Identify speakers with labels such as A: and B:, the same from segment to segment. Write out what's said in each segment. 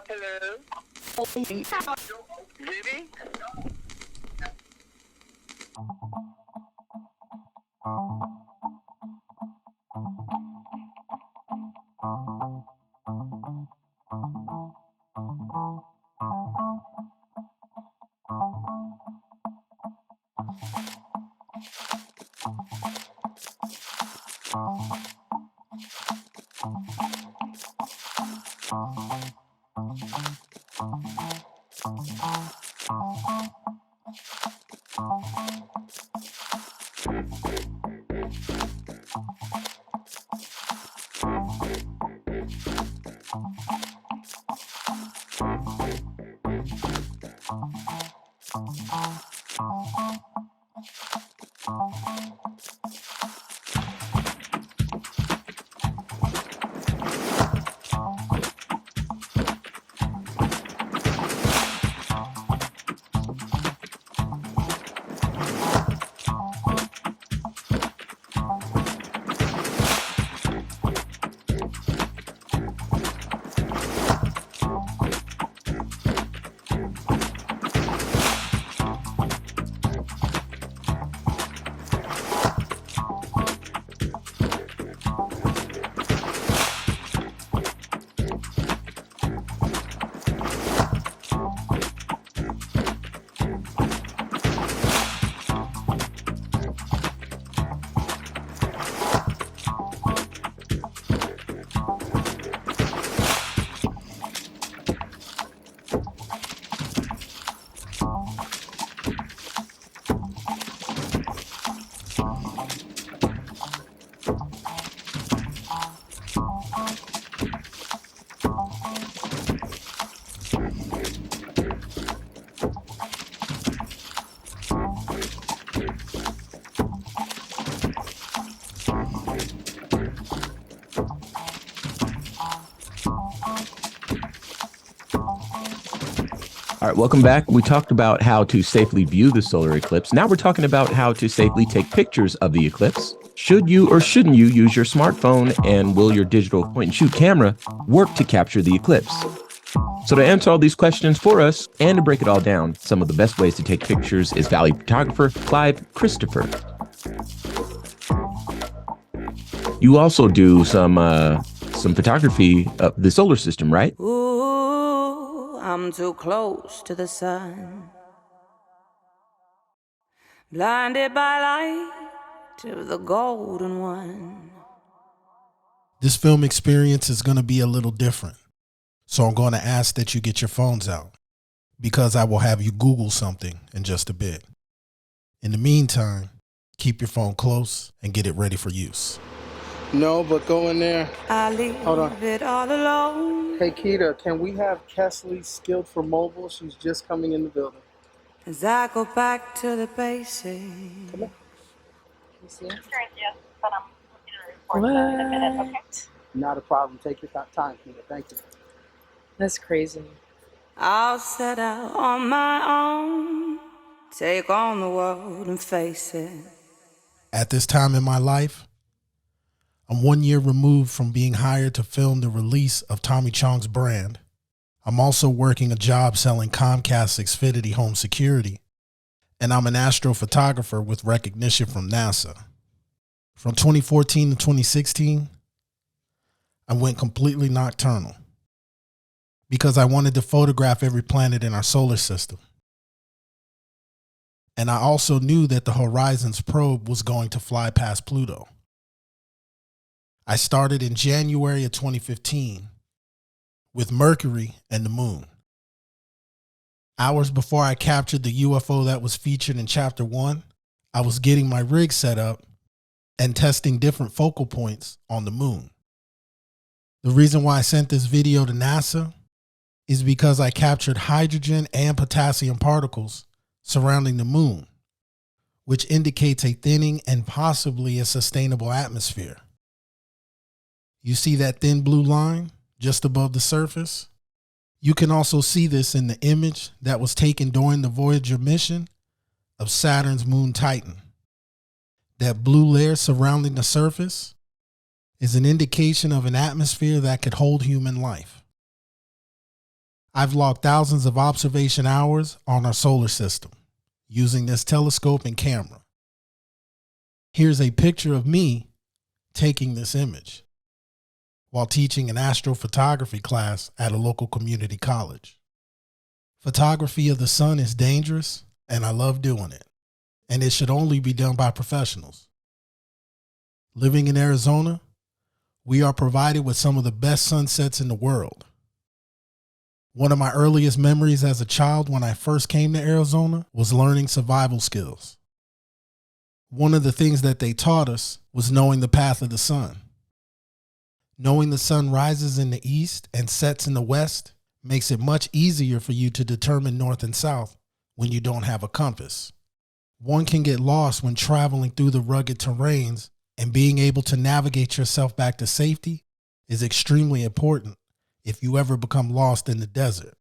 A: Hello? Baby?
B: All right, welcome back. We talked about how to safely view the solar eclipse. Now we're talking about how to safely take pictures of the eclipse. Should you or shouldn't you use your smartphone, and will your digital point and shoot camera work to capture the eclipse? So to answer all these questions for us and to break it all down, some of the best ways to take pictures is Valley photographer Clive Christopher. You also do some photography of the solar system, right?
C: Ooh, I'm too close to the sun, blinded by light to the golden one.
D: This film experience is going to be a little different. So I'm going to ask that you get your phones out, because I will have you Google something in just a bit. In the meantime, keep your phone close and get it ready for use.
E: No, but go in there.
C: I leave
E: Hold on.
C: it all alone
E: Hey, Keita, can we have Kesley skilled for mobile? She's just coming in the building.
C: as I go back to the basics.
E: Come on. You see him?
F: But I'm looking at a report in a minute, okay?
E: Not a problem. Take your time, Keita. Thank you.
G: That's crazy.
C: I'll set out on my own, take on the world and face it.
D: At this time in my life, I'm 1 year removed from being hired to film the release of Tommy Chong's brand. I'm also working a job selling Comcast Xfinity home security, and I'm an astrophotographer with recognition from NASA. From 2014 to 2016, I went completely nocturnal because I wanted to photograph every planet in our solar system. And I also knew that the Horizons probe was going to fly past Pluto. I started in January of 2015 with Mercury and the moon. Hours before I captured the UFO that was featured in Chapter 1, I was getting my rig set up and testing different focal points on the moon. The reason why I sent this video to NASA is because I captured hydrogen and potassium particles surrounding the moon, which indicates a thinning and possibly a sustainable atmosphere. You see that thin blue line just above the surface? You can also see this in the image that was taken during the Voyager mission of Saturn's moon Titan. That blue layer surrounding the surface is an indication of an atmosphere that could hold human life. I've logged thousands of observation hours on our solar system using this telescope and camera. Here's a picture of me taking this image while teaching an astrophotography class at a local community college. Photography of the sun is dangerous, and I love doing it, and it should only be done by professionals. Living in Arizona, we are provided with some of the best sunsets in the world. One of my earliest memories as a child when I first came to Arizona was learning survival skills. One of the things that they taught us was knowing the path of the sun. Knowing the sun rises in the east and sets in the west makes it much easier for you to determine north and south when you don't have a compass. One can get lost when traveling through the rugged terrains, and being able to navigate yourself back to safety is extremely important if you ever become lost in the desert.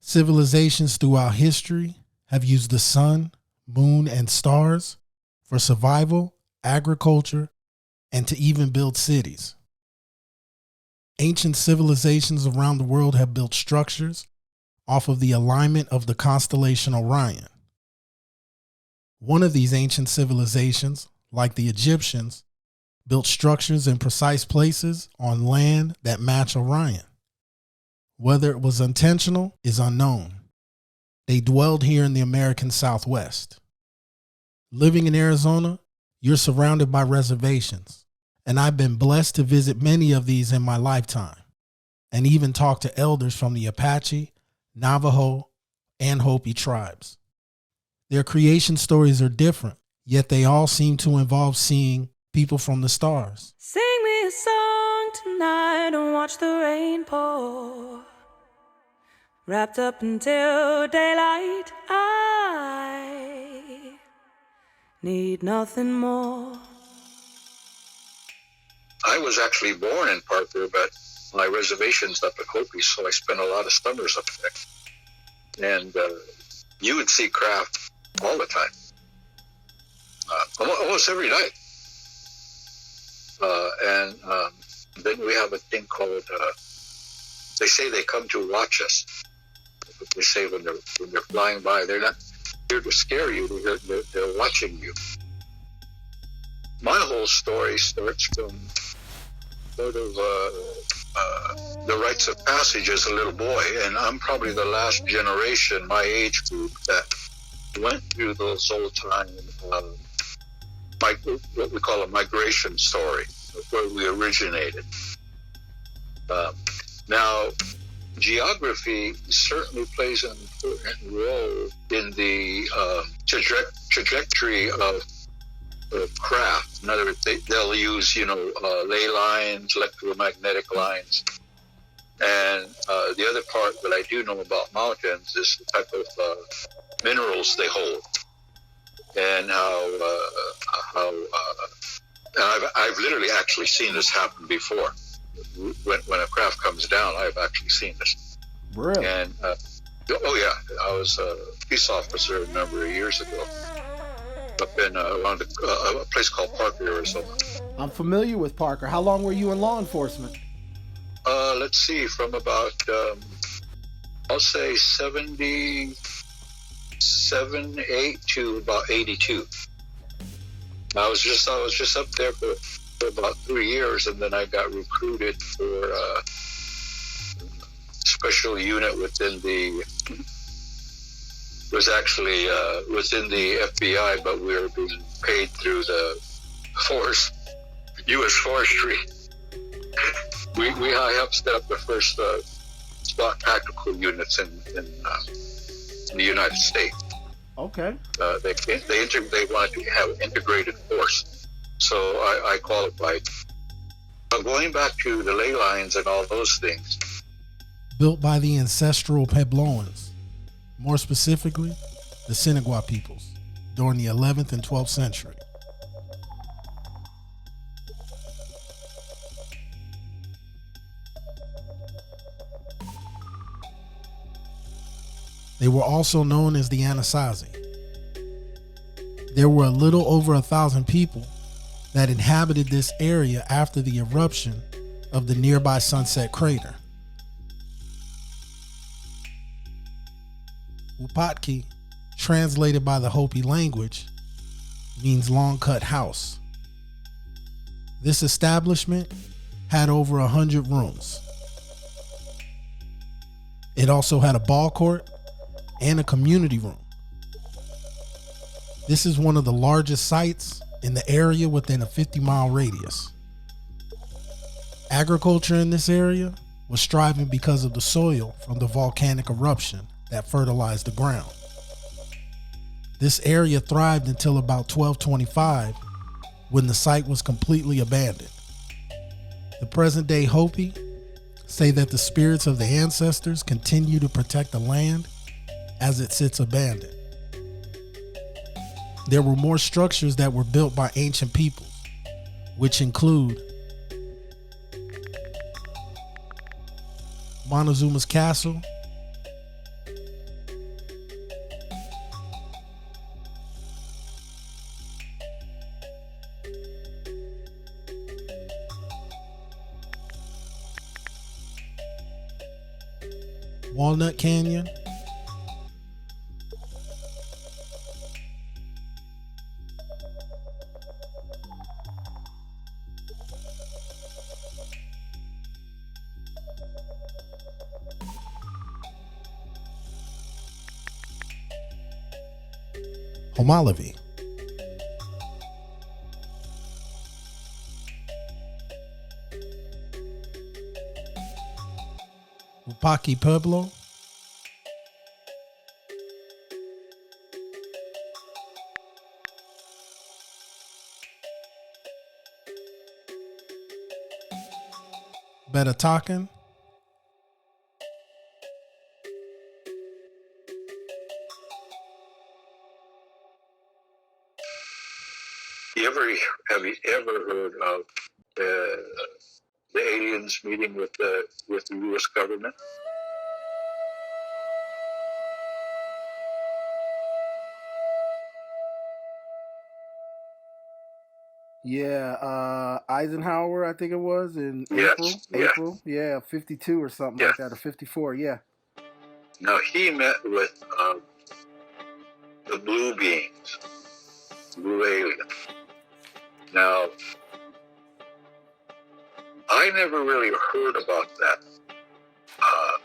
D: Civilizations throughout history have used the sun, moon, and stars for survival, agriculture, and to even build cities. Ancient civilizations around the world have built structures off of the alignment of the constellation Orion. One of these ancient civilizations, like the Egyptians, built structures in precise places on land that match Orion. Whether it was intentional is unknown. They dwelled here in the American Southwest. Living in Arizona, you're surrounded by reservations, and I've been blessed to visit many of these in my lifetime, and even talk to elders from the Apache, Navajo, and Hopi tribes. Their creation stories are different, yet they all seem to involve seeing people from the stars.
C: Sing me a song tonight and watch the rain pour. Wrapped up until daylight, I need nothing more.
A: I was actually born in Parker, but my reservation's up at Hopi, so I spent a lot of summers up there. And you would see craft all the time, almost every night. And then we have a thing called, they say they come to watch us. They say when they're flying by, they're not here to scare you, they're watching you. My whole story starts from sort of the rites of passage as a little boy, and I'm probably the last generation, my age group, that went through those old time, what we call a migration story, where we originated. Now, geography certainly plays an important role in the trajectory of craft. In other words, they'll use, ley lines, electromagnetic lines. And the other part that I do know about mountains is the type of minerals they hold, and and I've literally actually seen this happen before. When a craft comes down, I've actually seen this.
H: Really?
A: And I was a peace officer a number of years ago up in around a place called Parker, Arizona.
H: I'm familiar with Parker. How long were you in law enforcement?
A: Let's see, from about I'll say 77, 8 to about 82. I was just up there for about 3 years, and then I got recruited for a special unit within the FBI, but we were being paid through the U.S. Forestry. I helped set up the first SWAT tactical units in the United States.
H: Okay.
A: They wanted to have an integrated force, so I qualified. But going back to the ley lines and all those things.
D: Built by the ancestral Puebloans, more specifically, the Sinagua peoples, during the 11th and 12th century. They were also known as the Anasazi. There were a little over 1,000 people that inhabited this area after the eruption of the nearby Sunset Crater. Upatki, translated by the Hopi language, means long cut house. This establishment had over 100 rooms. It also had a ball court and a community room. This is one of the largest sites in the area within a 50-mile radius. Agriculture in this area was thriving because of the soil from the volcanic eruption that fertilized the ground. This area thrived until about 1225, when the site was completely abandoned. The present-day Hopi say that the spirits of the ancestors continue to protect the land as it sits abandoned. There were more structures that were built by ancient peoples, which include Montezuma's Castle, Walnut Canyon, Homalavi, Upaki Pueblo, Betatakan,
A: Have you ever heard of the aliens meeting with the U.S. government?
H: Yeah, Eisenhower, I think it was in
A: Yes,
H: April, yeah, 52 or something like that, or 54, yeah.
A: Now, he met with the blue beings, blue aliens. Now, I never really heard about that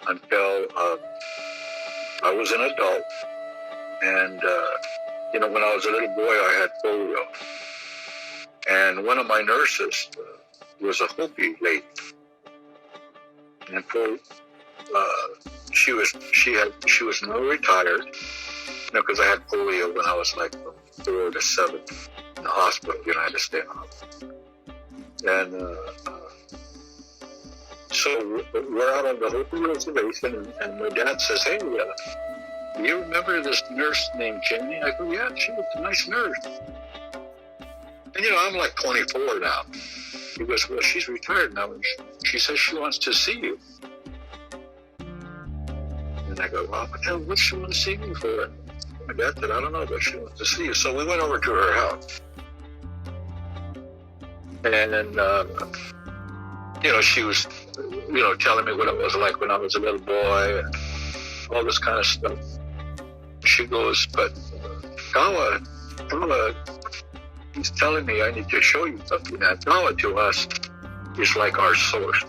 A: until I was an adult. And, when I was a little boy, I had polio. And one of my nurses was a Hopi lady. And she was now retired, because I had polio when I was like from 4 to 7 in the hospital. I had to stay in the hospital. And so we're out on the Hopi reservation, and my dad says, "Hey, do you remember this nurse named Jenny?" I go, "Yeah, she was a nice nurse." And I'm like 24 now. He goes, "Well, she's retired now, and she says she wants to see you." And I go, "Well, what's she want to see me for?" My dad said, "I don't know, but she wants to see you." So we went over to her house. And then, she was, telling me what it was like when I was a little boy and all this kind of stuff. She goes, "But Tawa, he's telling me I need to show you something." And Tawa to us is like our source.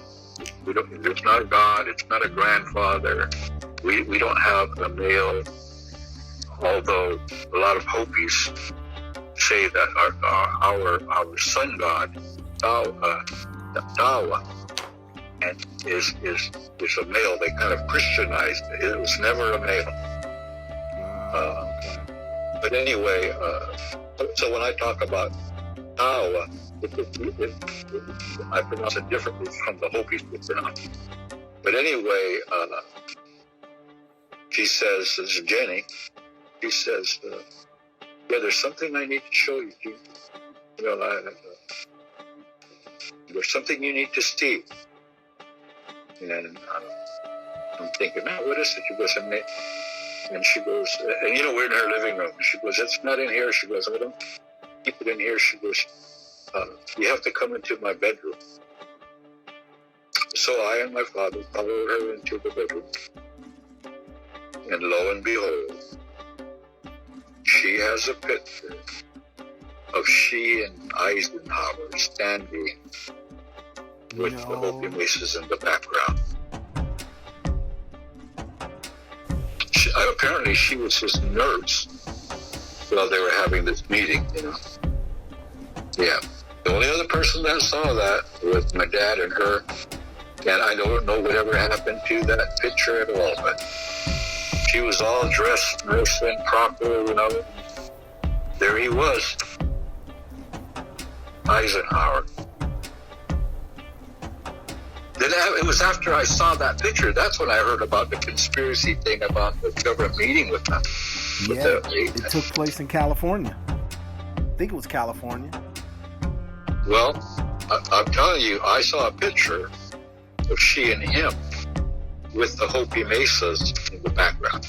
A: It's not a God, it's not a grandfather. We don't have a male, although a lot of Hopis say that our sun god, Tawa, and is a male. They kind of Christianized it. It was never a male. But anyway, so when I talk about Tawa, I pronounce it differently from the Hopis would pronounce it. But anyway, she says, this is Jenny, she says, "Yeah, there's something I need to show you. There's something you need to see." And I'm thinking, "Man, what is it?" She goes, and she goes, and we're in her living room. She goes, "It's not in here." She goes, "I don't keep it in here." She goes, "You have to come into my bedroom." So I and my father followed her into the bedroom. And lo and behold, she has a picture of she and Eisenhower standing with the Hopi Mesas in the background. Apparently she was his nurse while they were having this meeting, you know. Yeah. The only other person that saw that was my dad and her. And I don't know whatever happened to that picture at all, but she was all dressed nice and proper, you know. There he was, Eisenhower. Then it was after I saw that picture, that's when I heard about the conspiracy thing about the government meeting with them.
H: Yeah, it took place in California. I think it was California.
A: Well, I'm telling you, I saw a picture of she and him with the Hopi Mesas in the background.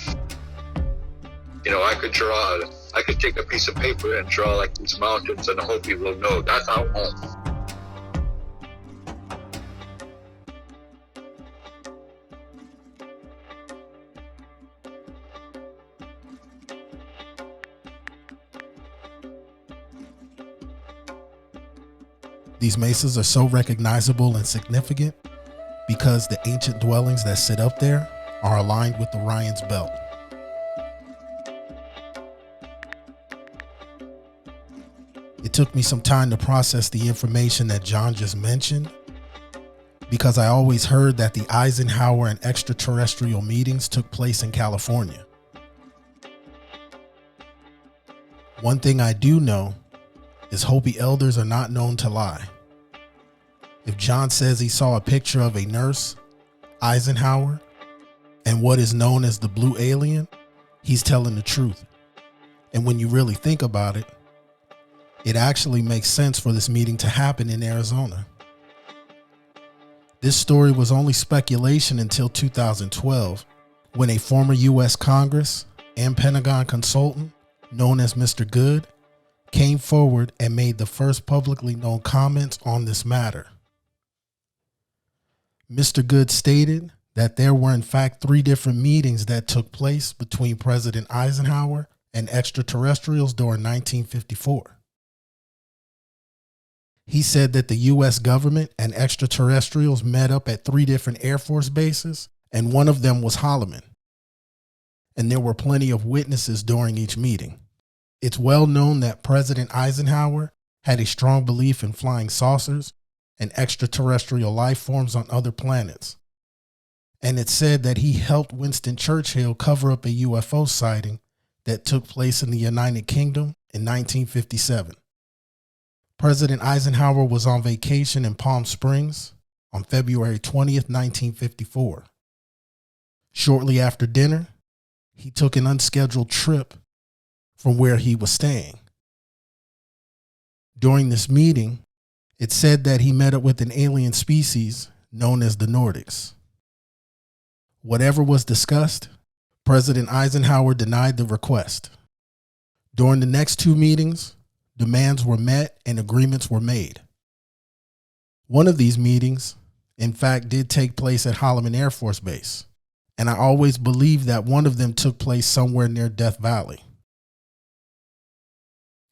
A: You know, I could take a piece of paper and draw like these mountains, and the Hopi will know that's our home.
D: These mesas are so recognizable and significant because the ancient dwellings that sit up there are aligned with Orion's belt. It took me some time to process the information that John just mentioned, because I always heard that the Eisenhower and extraterrestrial meetings took place in California. One thing I do know is Hopi elders are not known to lie. If John says he saw a picture of a nurse, Eisenhower, and what is known as the blue alien, he's telling the truth. And when you really think about it, it actually makes sense for this meeting to happen in Arizona. This story was only speculation until 2012, when a former U.S. Congress and Pentagon consultant known as Mr. Good came forward and made the first publicly known comments on this matter. Mr. Good stated that there were in fact 3 different meetings that took place between President Eisenhower and extraterrestrials during 1954. He said that the U.S. government and extraterrestrials met up at 3 different Air Force bases, and one of them was Holloman. And there were plenty of witnesses during each meeting. It's well known that President Eisenhower had a strong belief in flying saucers and extraterrestrial life forms on other planets. And it's said that he helped Winston Churchill cover up a UFO sighting that took place in the United Kingdom in 1957. President Eisenhower was on vacation in Palm Springs on February 20th, 1954. Shortly after dinner, he took an unscheduled trip from where he was staying. During this meeting, it said that he met up with an alien species known as the Nordics. Whatever was discussed, President Eisenhower denied the request. During the next 2 meetings, demands were met and agreements were made. One of these meetings, in fact, did take place at Holloman Air Force Base, and I always believed that one of them took place somewhere near Death Valley.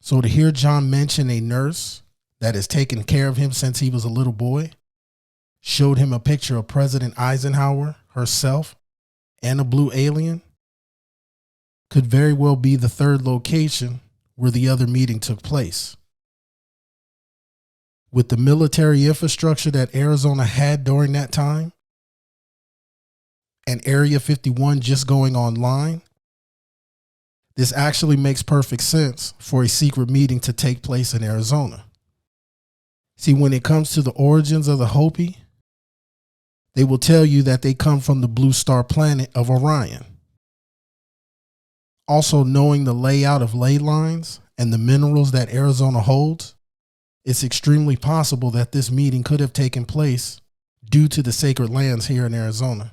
D: So to hear John mention a nurse that has taken care of him since he was a little boy, showed him a picture of President Eisenhower, herself, and a blue alien, could very well be the 3rd location where the other meeting took place. With the military infrastructure that Arizona had during that time, and Area 51 just going online, this actually makes perfect sense for a secret meeting to take place in Arizona. See, when it comes to the origins of the Hopi, they will tell you that they come from the blue star planet of Orion. Also, knowing the layout of ley lines and the minerals that Arizona holds, it's extremely possible that this meeting could have taken place due to the sacred lands here in Arizona.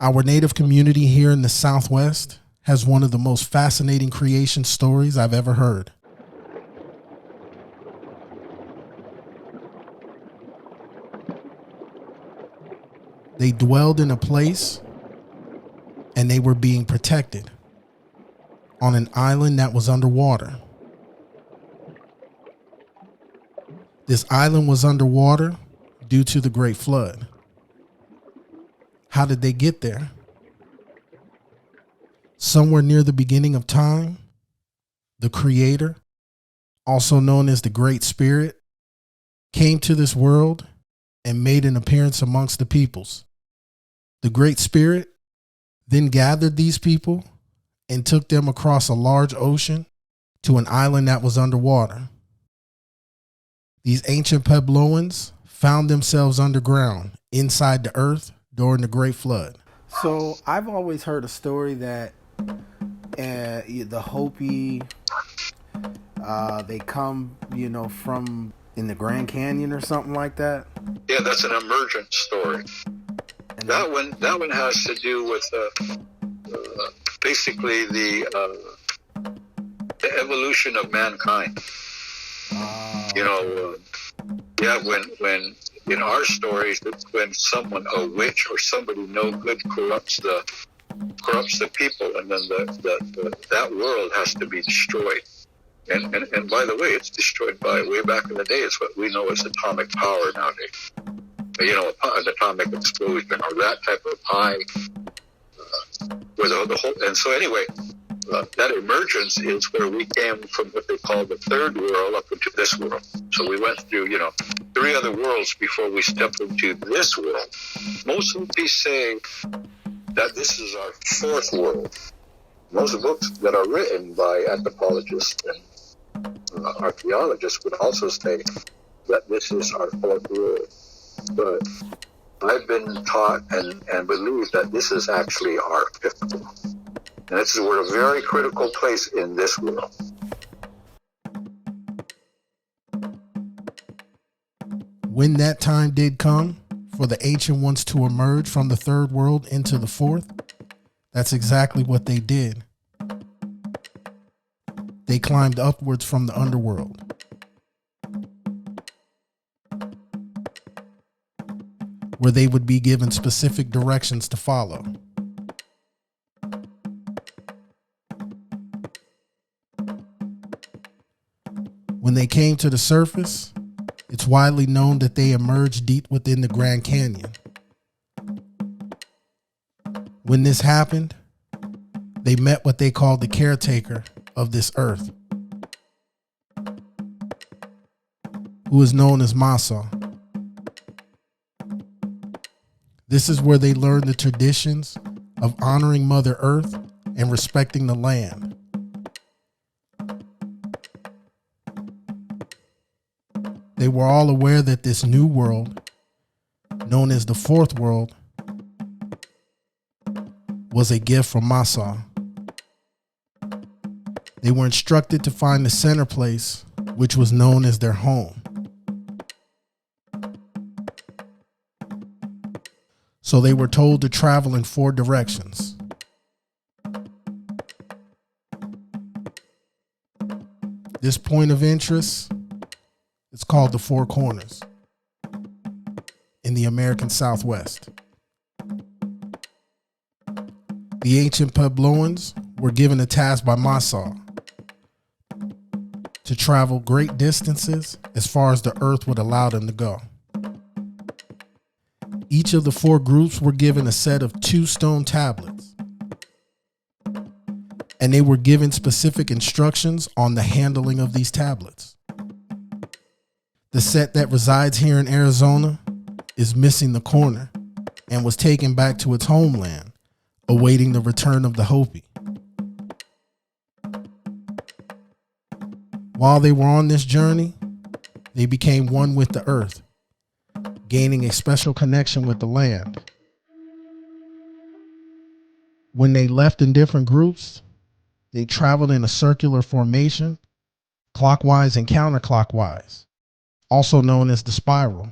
D: Our native community here in the Southwest has one of the most fascinating creation stories I've ever heard. They dwelled in a place and they were being protected on an island that was underwater. This island was underwater due to the Great Flood. How did they get there? Somewhere near the beginning of time, the Creator, also known as the Great Spirit, came to this world and made an appearance amongst the peoples. The Great Spirit then gathered these people and took them across a large ocean to an island that was underwater. These ancient Puebloans found themselves underground inside the earth during the Great Flood.
H: So I've always heard a story that the Hopi, they come, from in the Grand Canyon or something like that.
A: Yeah, that's an emergent story. And that one has to do with basically the evolution of mankind. When in our stories, when someone, a witch or somebody no good, corrupts the people, and then that world has to be destroyed. And by the way, it's destroyed by, way back in the day, it's what we know as atomic power nowadays. An atomic explosion or that type of high, where the whole. And so anyway, that emergence is where we came from what they call the third world up into this world. So we went through, 3 other worlds before we stepped into this world. Most of the say that this is our 4th world. Most of the books that are written by anthropologists and archaeologists would also say that this is our 4th world. But I've been taught and believe that this is actually our 5th world. And we're a very critical place in this world.
D: When that time did come for the ancient ones to emerge from the 3rd world into the 4th, that's exactly what they did. They climbed upwards from the underworld. Where they would be given specific directions to follow. When they came to the surface, it's widely known that they emerged deep within the Grand Canyon. When this happened, they met what they called the caretaker of this earth, who is known as Masa. This is where they learned the traditions of honoring Mother Earth and respecting the land. They were all aware that this new world, known as the 4th world, was a gift from Masa. They were instructed to find the center place, which was known as their home. So they were told to travel in 4 directions. This point of interest is called the 4 Corners in the American Southwest. The ancient Puebloans were given a task by Masa to travel great distances as far as the earth would allow them to go. Each of the 4 groups were given a set of 2 stone tablets, and they were given specific instructions on the handling of these tablets. The set that resides here in Arizona is missing the corner and was taken back to its homeland, awaiting the return of the Hopi. While they were on this journey, they became one with the earth, gaining a special connection with the land. When they left in different groups, they traveled in a circular formation, clockwise and counterclockwise, also known as the spiral.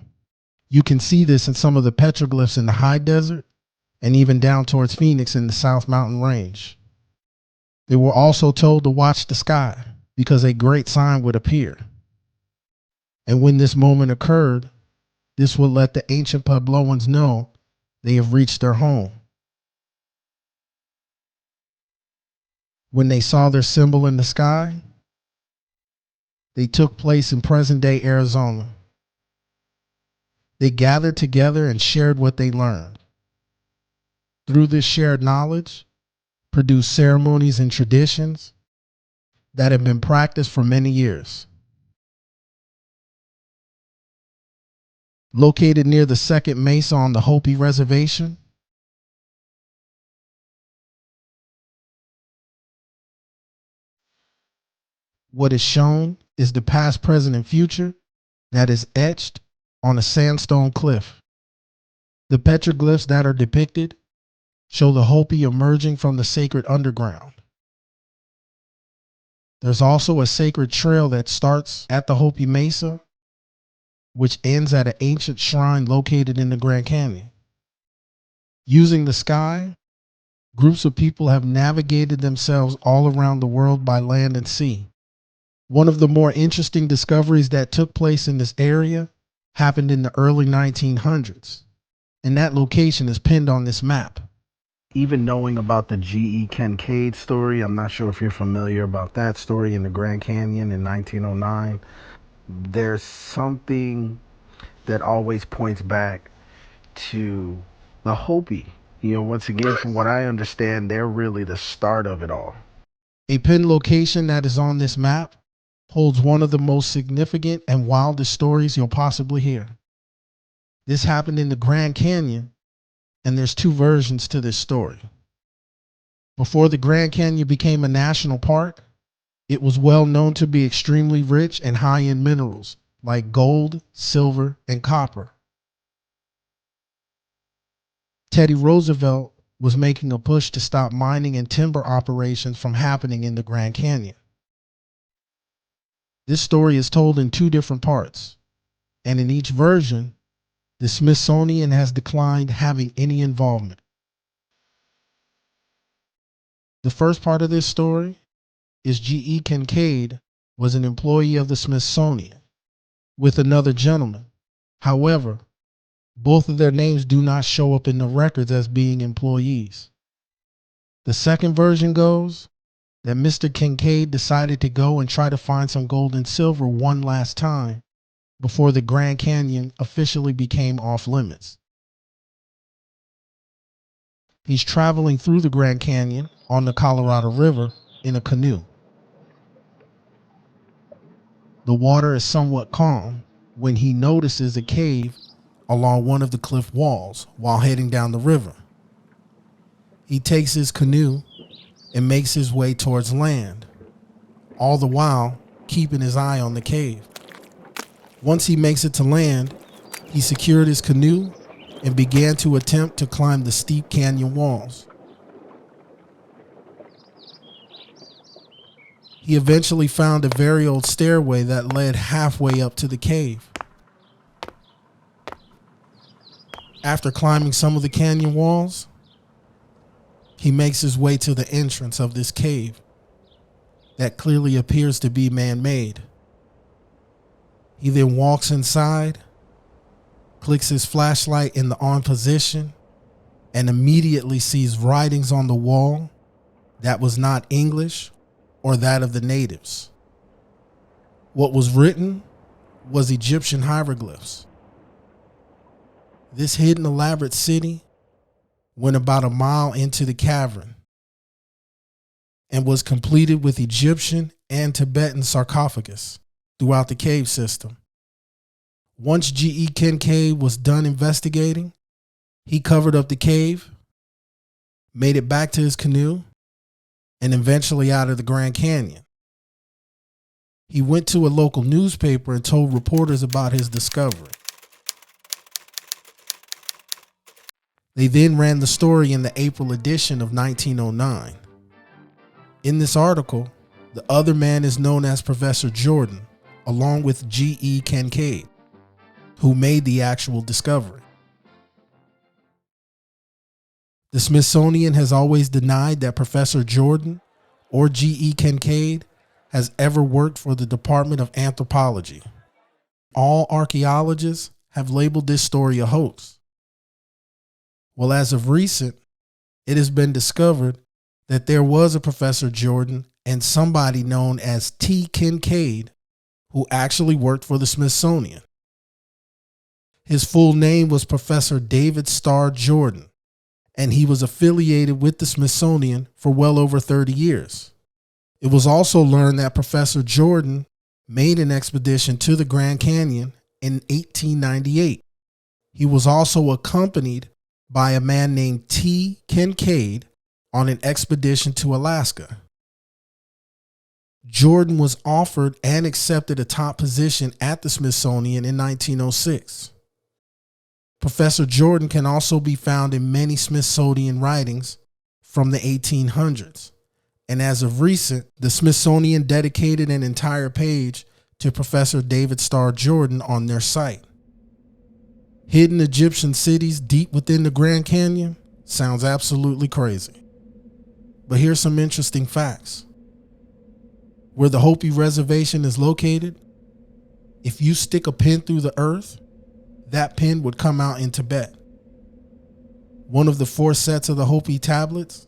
D: You can see this in some of the petroglyphs in the high desert and even down towards Phoenix in the South Mountain Range. They were also told to watch the sky because a great sign would appear. And when this moment occurred, this would let the ancient Puebloans know they have reached their home. When they saw their symbol in the sky, they took place in present-day Arizona. They gathered together and shared what they learned. Through this shared knowledge, produced ceremonies and traditions that have been practiced for many years. Located near the second mesa on the Hopi Reservation, what is shown is the past, present, and future that is etched on a sandstone cliff. The petroglyphs that are depicted show the Hopi emerging from the sacred underground. There's also a sacred trail that starts at the Hopi Mesa, which ends at an ancient shrine located in the Grand Canyon. Using the sky, groups of people have navigated themselves all around the world by land and sea. One of the more interesting discoveries that took place in this area happened in the early 1900s, and that location is pinned on this map.
H: Even knowing about the G.E. Kincaid story, I'm not sure if you're familiar about that story in the Grand Canyon in 1909. There's something that always points back to the Hopi. You know, once again, from what I understand, they're really the start of it all.
D: A pinned location that is on this map holds one of the most significant and wildest stories you'll possibly hear. This happened in the Grand Canyon, and there's two versions to this story. Before the Grand Canyon became a national park, it was well known to be extremely rich and high in minerals like gold, silver, and copper. Teddy Roosevelt was making a push to stop mining and timber operations from happening in the Grand Canyon. This story is told in two different parts, and in each version, the Smithsonian has declined having any involvement. The first part of this story is G.E. Kincaid was an employee of the Smithsonian with another gentleman. However, both of their names do not show up in the records as being employees. The second version goes that Mr. Kincaid decided to go and try to find some gold and silver one last time before the Grand Canyon officially became off limits. He's traveling through the Grand Canyon on the Colorado River in a canoe. The water is somewhat calm when he notices a cave along one of the cliff walls while heading down the river. He takes his canoe and makes his way towards land, all the while keeping his eye on the cave. Once he makes it to land, he secured his canoe and began to attempt to climb the steep canyon walls. He eventually found a very old stairway that led halfway up to the cave. After climbing some of the canyon walls, he makes his way to the entrance of this cave that clearly appears to be man-made. He then walks inside, clicks his flashlight in the on position, and immediately sees writings on the wall that was not English or that of the natives. What was written was Egyptian hieroglyphs. This hidden elaborate city went about a mile into the cavern and was completed with Egyptian and Tibetan sarcophagus throughout the cave system. Once G.E. Kincaid was done investigating, he covered up the cave, made it back to his canoe, and eventually out of the Grand Canyon. He went to a local newspaper and told reporters about his discovery. They then ran the story in the April edition of 1909. In this article, the other man is known as Professor Jordan, along with G.E. Kincaid, who made the actual discovery. The Smithsonian has always denied that Professor Jordan or G.E. Kincaid has ever worked for the Department of Anthropology. All archaeologists have labeled this story a hoax. Well, as of recent, it has been discovered that there was a Professor Jordan and somebody known as T. Kincaid who actually worked for the Smithsonian. His full name was Professor David Starr Jordan, and he was affiliated with the Smithsonian for well over 30 years. It was also learned that Professor Jordan made an expedition to the Grand Canyon in 1898. He was also accompanied by a man named T. Kincaid on an expedition to Alaska. Jordan was offered and accepted a top position at the Smithsonian in 1906. Professor Jordan can also be found in many Smithsonian writings from the 1800s. And as of recent, the Smithsonian dedicated an entire page to Professor David Starr Jordan on their site. Hidden Egyptian cities deep within the Grand Canyon sounds absolutely crazy. But here's some interesting facts. Where the Hopi Reservation is located, if you stick a pin through the earth, that pin would come out in Tibet. One of the 4 sets of the Hopi tablets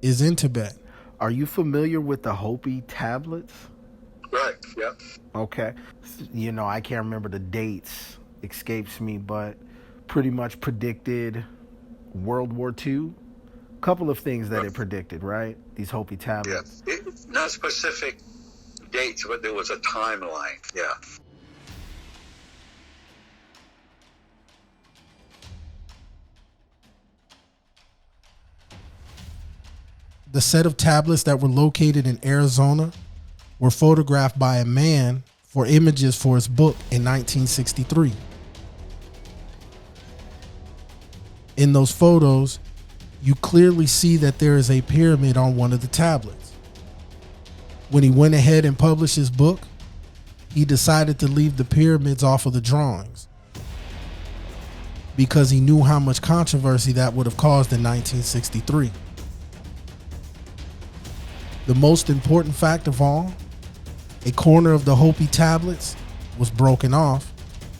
D: is in Tibet.
H: Are you familiar with the Hopi tablets?
A: Right, yeah.
H: Okay. You know, I can't remember the dates, escapes me, but pretty much predicted World War II. Couple of things that it predicted, right? These Hopi tablets.
A: Yeah. Not specific dates, but there was a timeline, yeah.
D: The set of tablets that were located in Arizona were photographed by a man for images for his book in 1963. In those photos, you clearly see that there is a pyramid on one of the tablets. When he went ahead and published his book, he decided to leave the pyramids off of the drawings because he knew how much controversy that would have caused in 1963. The most important fact of all, a corner of the Hopi tablets was broken off,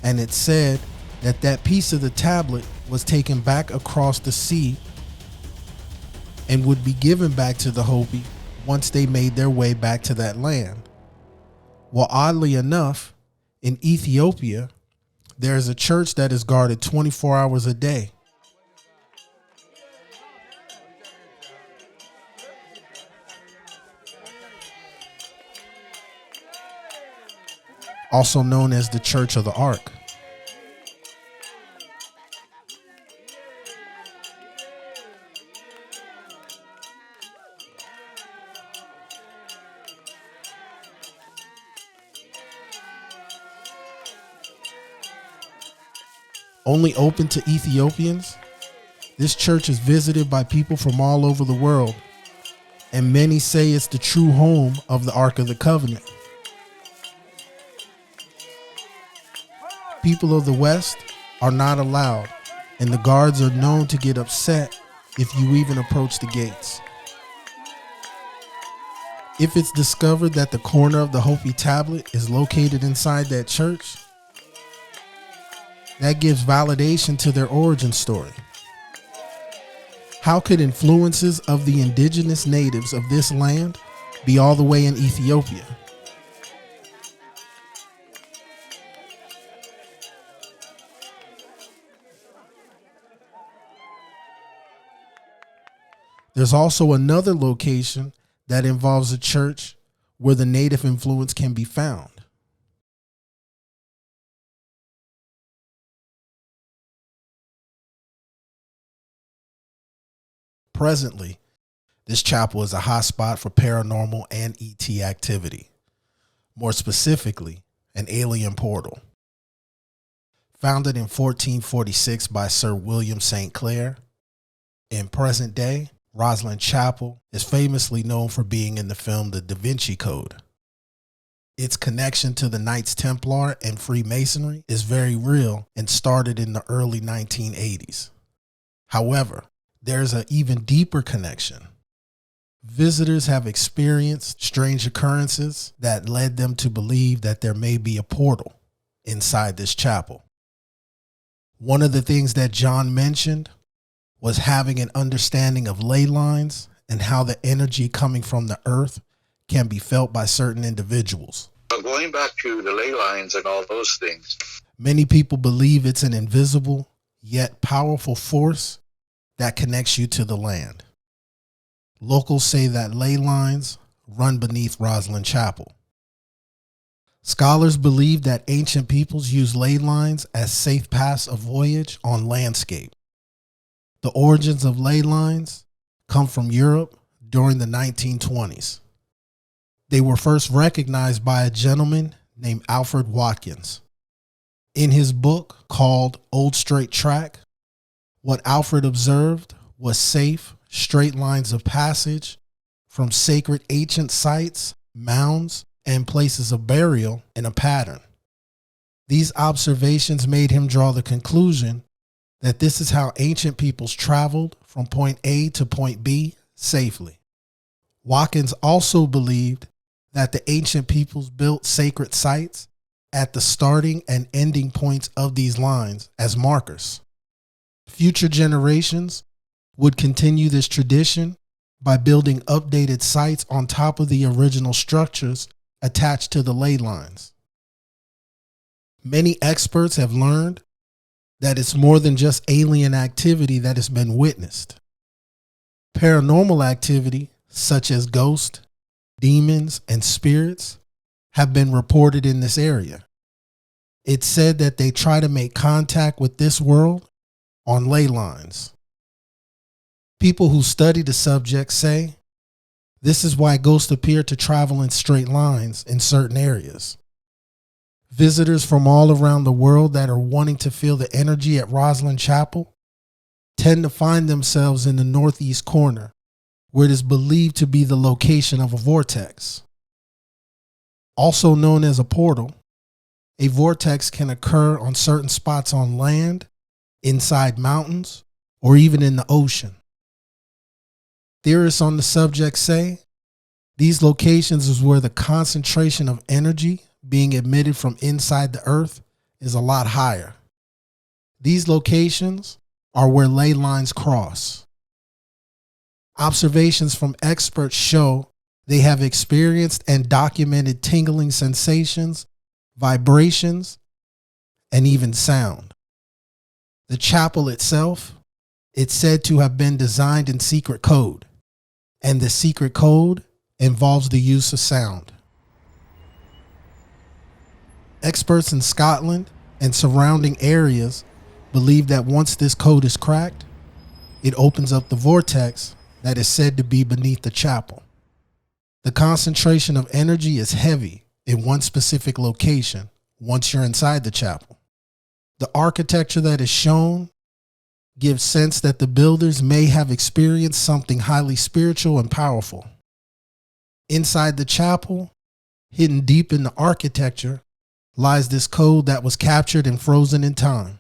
D: and it said that that piece of the tablet was taken back across the sea and would be given back to the Hopi once they made their way back to that land. Well, oddly enough, in Ethiopia, there is a church that is guarded 24 hours a day. Also known as the Church of the Ark. Only open to Ethiopians, this church is visited by people from all over the world, and many say it's the true home of the Ark of the Covenant. People of the West are not allowed, and the guards are known to get upset if you even approach the gates. If it's discovered that the corner of the Hopi tablet is located inside that church, that gives validation to their origin story. How could influences of the indigenous natives of this land be all the way in Ethiopia? There's also another location that involves a church where the native influence can be found. Presently, this chapel is a hotspot for paranormal and ET activity. More specifically, an alien portal. Founded in 1446 by Sir William St. Clair, in present day, Rosslyn Chapel is famously known for being in the film The Da Vinci Code. Its connection to the Knights Templar and Freemasonry is very real and started in the early 1980s. However, there's an even deeper connection. Visitors have experienced strange occurrences that led them to believe that there may be a portal inside this chapel. One of the things that John mentioned was having an understanding of ley lines and how the energy coming from the earth can be felt by certain individuals.
A: But going back to the ley lines and all those things,
D: many people believe it's an invisible yet powerful force that connects you to the land. Locals say that ley lines run beneath Rosslyn Chapel. Scholars believe that ancient peoples used ley lines as safe paths of voyage on landscape. The origins of ley lines come from Europe during the 1920s. They were first recognized by a gentleman named Alfred Watkins. In his book called Old Straight Track, what Alfred observed was safe, straight lines of passage from sacred ancient sites, mounds, and places of burial in a pattern. These observations made him draw the conclusion that this is how ancient peoples traveled from point A to point B safely. Watkins also believed that the ancient peoples built sacred sites at the starting and ending points of these lines as markers. Future generations would continue this tradition by building updated sites on top of the original structures attached to the ley lines. Many experts have learned that it's more than just alien activity that has been witnessed. Paranormal activity, such as ghosts, demons, and spirits, have been reported in this area. It's said that they try to make contact with this world on ley lines. People who study the subject say this is why ghosts appear to travel in straight lines in certain areas. Visitors from all around the world that are wanting to feel the energy at Rosslyn Chapel tend to find themselves in the northeast corner, where it is believed to be the location of a vortex. Also known as a portal, a vortex can occur on certain spots on land, inside mountains, or even in the ocean. Theorists on the subject say these locations is where the concentration of energy being emitted from inside the earth is a lot higher. These locations are where ley lines cross. Observations from experts show they have experienced and documented tingling sensations, vibrations, and even sound. The chapel itself, it's said to have been designed in secret code, and the secret code involves the use of sound. Experts in Scotland and surrounding areas believe that once this code is cracked, it opens up the vortex that is said to be beneath the chapel. The concentration of energy is heavy in one specific location once you're inside the chapel. The architecture that is shown gives sense that the builders may have experienced something highly spiritual and powerful. Inside the chapel, hidden deep in the architecture, lies this code that was captured and frozen in time.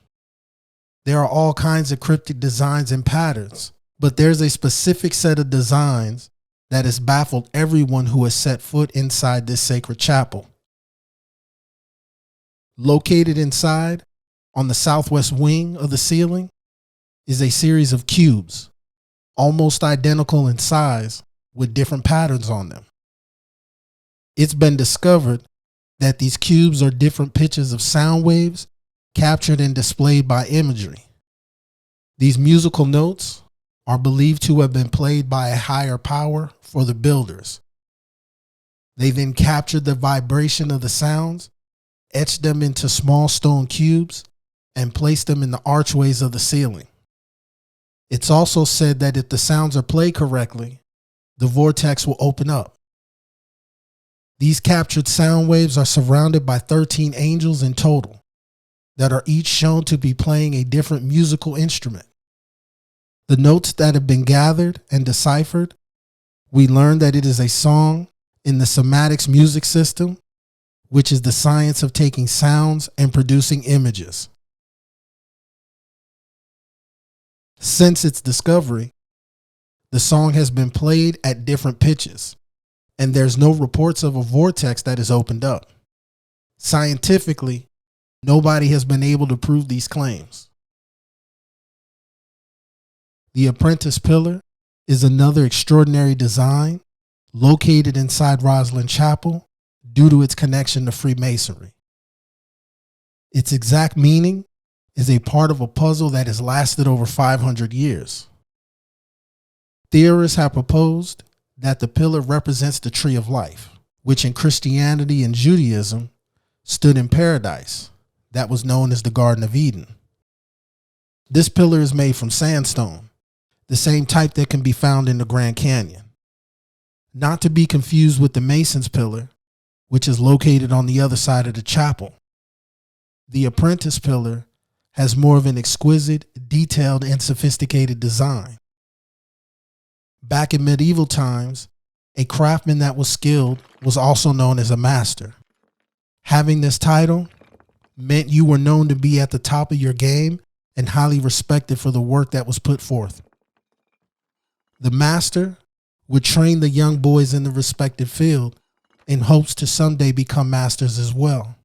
D: There are all kinds of cryptic designs and patterns, but there's a specific set of designs that has baffled everyone who has set foot inside this sacred chapel. Located inside, on the southwest wing of the ceiling, is a series of cubes, almost identical in size, with different patterns on them. It's been discovered that these cubes are different pitches of sound waves captured and displayed by imagery. These musical notes are believed to have been played by a higher power for the builders. They then captured the vibration of the sounds, etched them into small stone cubes, and placed them in the archways of the ceiling. It's also said that if the sounds are played correctly, the vortex will open up. These captured sound waves are surrounded by 13 angels in total that are each shown to be playing a different musical instrument. The notes that have been gathered and deciphered, we learn that it is a song in the somatics music system, which is the science of taking sounds and producing images. Since its discovery, the song has been played at different pitches, and there's no reports of a vortex that is opened up. Scientifically, nobody has been able to prove these claims. The Apprentice Pillar is another extraordinary design located inside Rosslyn Chapel due to its connection to Freemasonry. Its exact meaning is a part of a puzzle that has lasted over 500 years. Theorists have proposed that the pillar represents the tree of life, which in Christianity and Judaism stood in paradise that was known as the Garden of Eden. This pillar is made from sandstone, the same type that can be found in the Grand Canyon. Not to be confused with the Mason's pillar, which is located on the other side of the chapel. The apprentice pillar has more of an exquisite, detailed, and sophisticated design. Back in medieval times, a craftsman that was skilled was also known as a master. Having this title meant you were known to be at the top of your game and highly respected for the work that was put forth. The master would train the young boys in the respective field in hopes to someday become masters as well.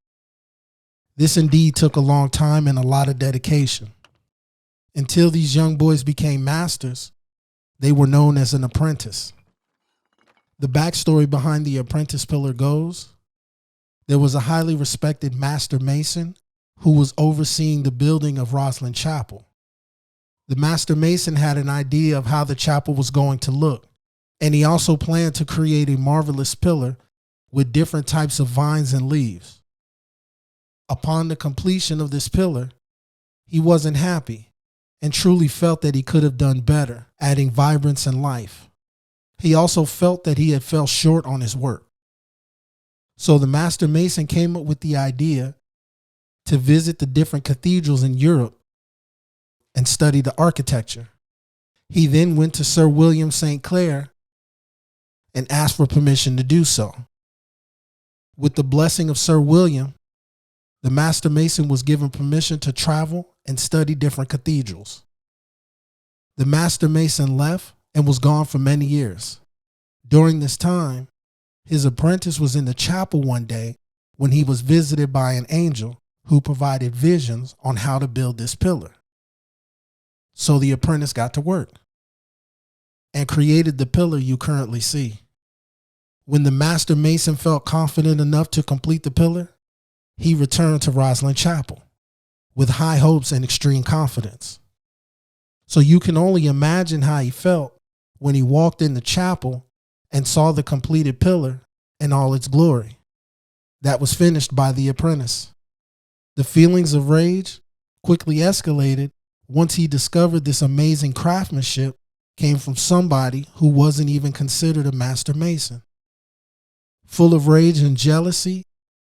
D: This indeed took a long time and a lot of dedication. Until these young boys became masters, they were known as an apprentice. The backstory behind the apprentice pillar goes, there was a highly respected master mason who was overseeing the building of Rosslyn Chapel. The master mason had an idea of how the chapel was going to look, and he also planned to create a marvelous pillar with different types of vines and leaves. Upon the completion of this pillar, he wasn't happy and truly felt that he could have done better, adding vibrance and life. He also felt that he had fell short on his work. So the master mason came up with the idea to visit the different cathedrals in Europe and study the architecture. He then went to Sir William St. Clair and asked for permission to do so. With the blessing of Sir William, the master mason was given permission to travel and study different cathedrals. The master mason left and was gone for many years. During this time, his apprentice was in the chapel one day when he was visited by an angel who provided visions on how to build this pillar. So the apprentice got to work and created the pillar you currently see. When the master mason felt confident enough to complete the pillar, he returned to Rosslyn Chapel with high hopes and extreme confidence. So you can only imagine how he felt when he walked in the chapel and saw the completed pillar in all its glory that was finished by the apprentice. The feelings of rage quickly escalated once he discovered this amazing craftsmanship came from somebody who wasn't even considered a master mason. Full of rage and jealousy,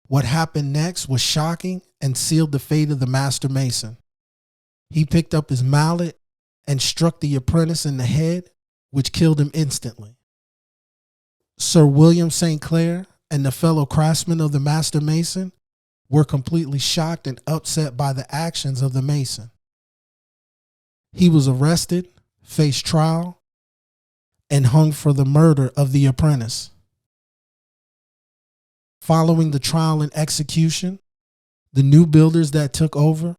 D: what happened next was shocking and sealed the fate of the master mason. He picked up his mallet and struck the apprentice in the head, which killed him instantly. Sir William St. Clair and the fellow craftsmen of the master mason were completely shocked and upset by the actions of the mason. He was arrested, faced trial, and hung for the murder of the apprentice. Following the trial and execution, the new builders that took over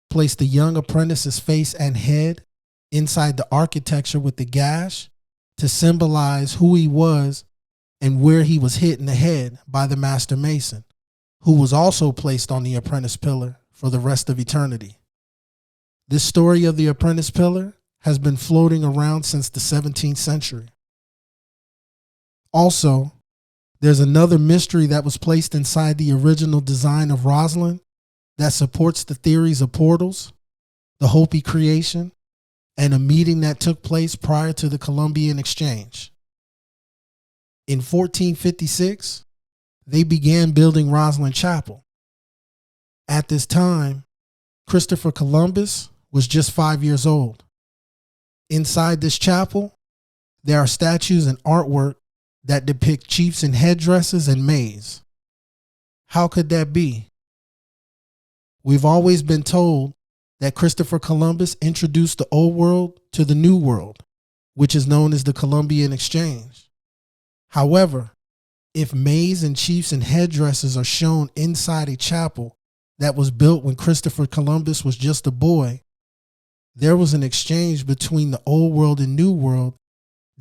D: placed the young apprentice's face and head inside the architecture with the gash to symbolize who he was and where he was hit in the head by the master mason, who was also placed on the apprentice pillar for the rest of eternity. This story of the apprentice pillar has been floating around since the 17th century. Also, there's another mystery that was placed inside the original design of Rosslyn that supports the theories of portals, the Hopi creation, and a meeting that took place prior to the Columbian Exchange. In 1456, they began building Rosslyn Chapel. At this time, Christopher Columbus was just 5 years old. Inside this chapel, there are statues and artwork that depict chiefs in headdresses and maize. How could that be? We've always been told that Christopher Columbus introduced the old world to the new world, which is known as the Columbian Exchange. However, if maize and chiefs in headdresses are shown inside a chapel that was built when Christopher Columbus was just a boy, there was an exchange between the old world and new world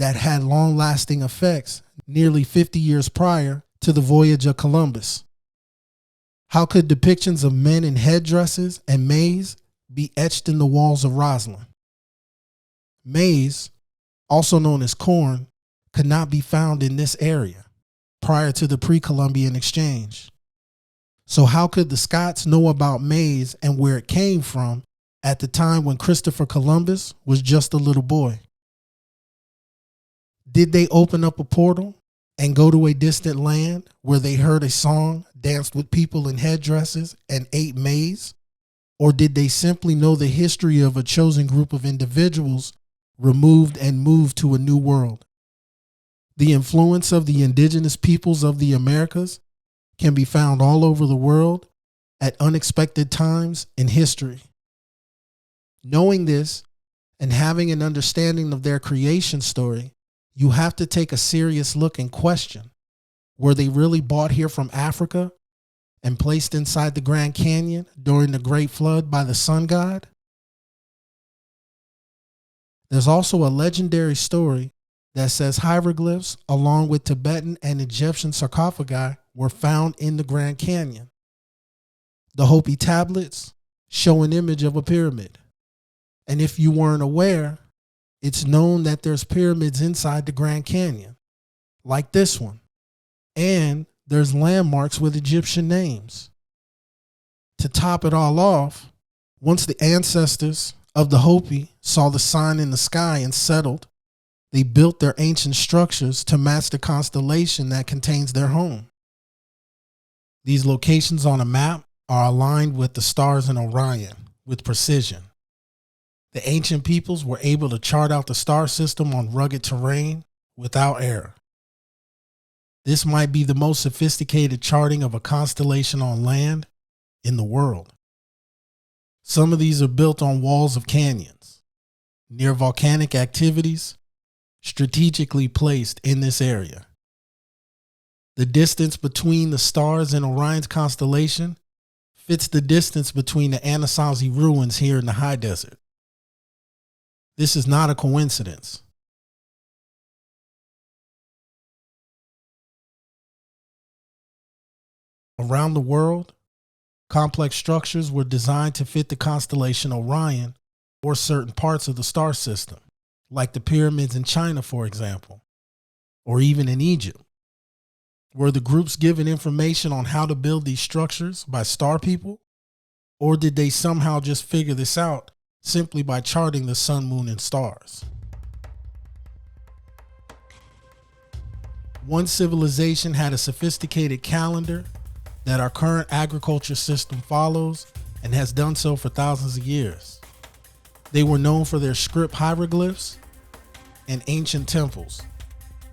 D: that had long-lasting effects nearly 50 years prior to the voyage of Columbus? How could depictions of men in headdresses and maize be etched in the walls of Roslyn? Maize, also known as corn, could not be found in this area prior to the pre-Columbian exchange. So how could the Scots know about maize and where it came from at the time when Christopher Columbus was just a little boy? Did they open up a portal and go to a distant land where they heard a song, danced with people in headdresses, and ate maize? Or did they simply know the history of a chosen group of individuals removed and moved to a new world? The influence of the indigenous peoples of the Americas can be found all over the world at unexpected times in history. Knowing this and having an understanding of their creation story, you have to take a serious look and question, were they really brought here from Africa and placed inside the Grand Canyon during the Great Flood by the sun god? There's also a legendary story that says hieroglyphs along with Tibetan and Egyptian sarcophagi were found in the Grand Canyon. The Hopi tablets show an image of a pyramid. And if you weren't aware, it's known that there's pyramids inside the Grand Canyon, like this one. And there's landmarks with Egyptian names. To top it all off, once the ancestors of the Hopi saw the sign in the sky and settled, they built their ancient structures to match the constellation that contains their home. These locations on a map are aligned with the stars in Orion with precision. The ancient peoples were able to chart out the star system on rugged terrain without error. This might be the most sophisticated charting of a constellation on land in the world. Some of these are built on walls of canyons, near volcanic activities, strategically placed in this area. The distance between the stars in Orion's constellation fits the distance between the Anasazi ruins here in the high desert. This is not a coincidence. Around the world, complex structures were designed to fit the constellation Orion or certain parts of the star system, like the pyramids in China, for example, or even in Egypt. Were the groups given information on how to build these structures by star people, or did they somehow just figure this out simply by charting the sun, moon, and stars? One civilization had a sophisticated calendar that our current agriculture system follows and has done so for thousands of years. They were known for their script hieroglyphs and ancient temples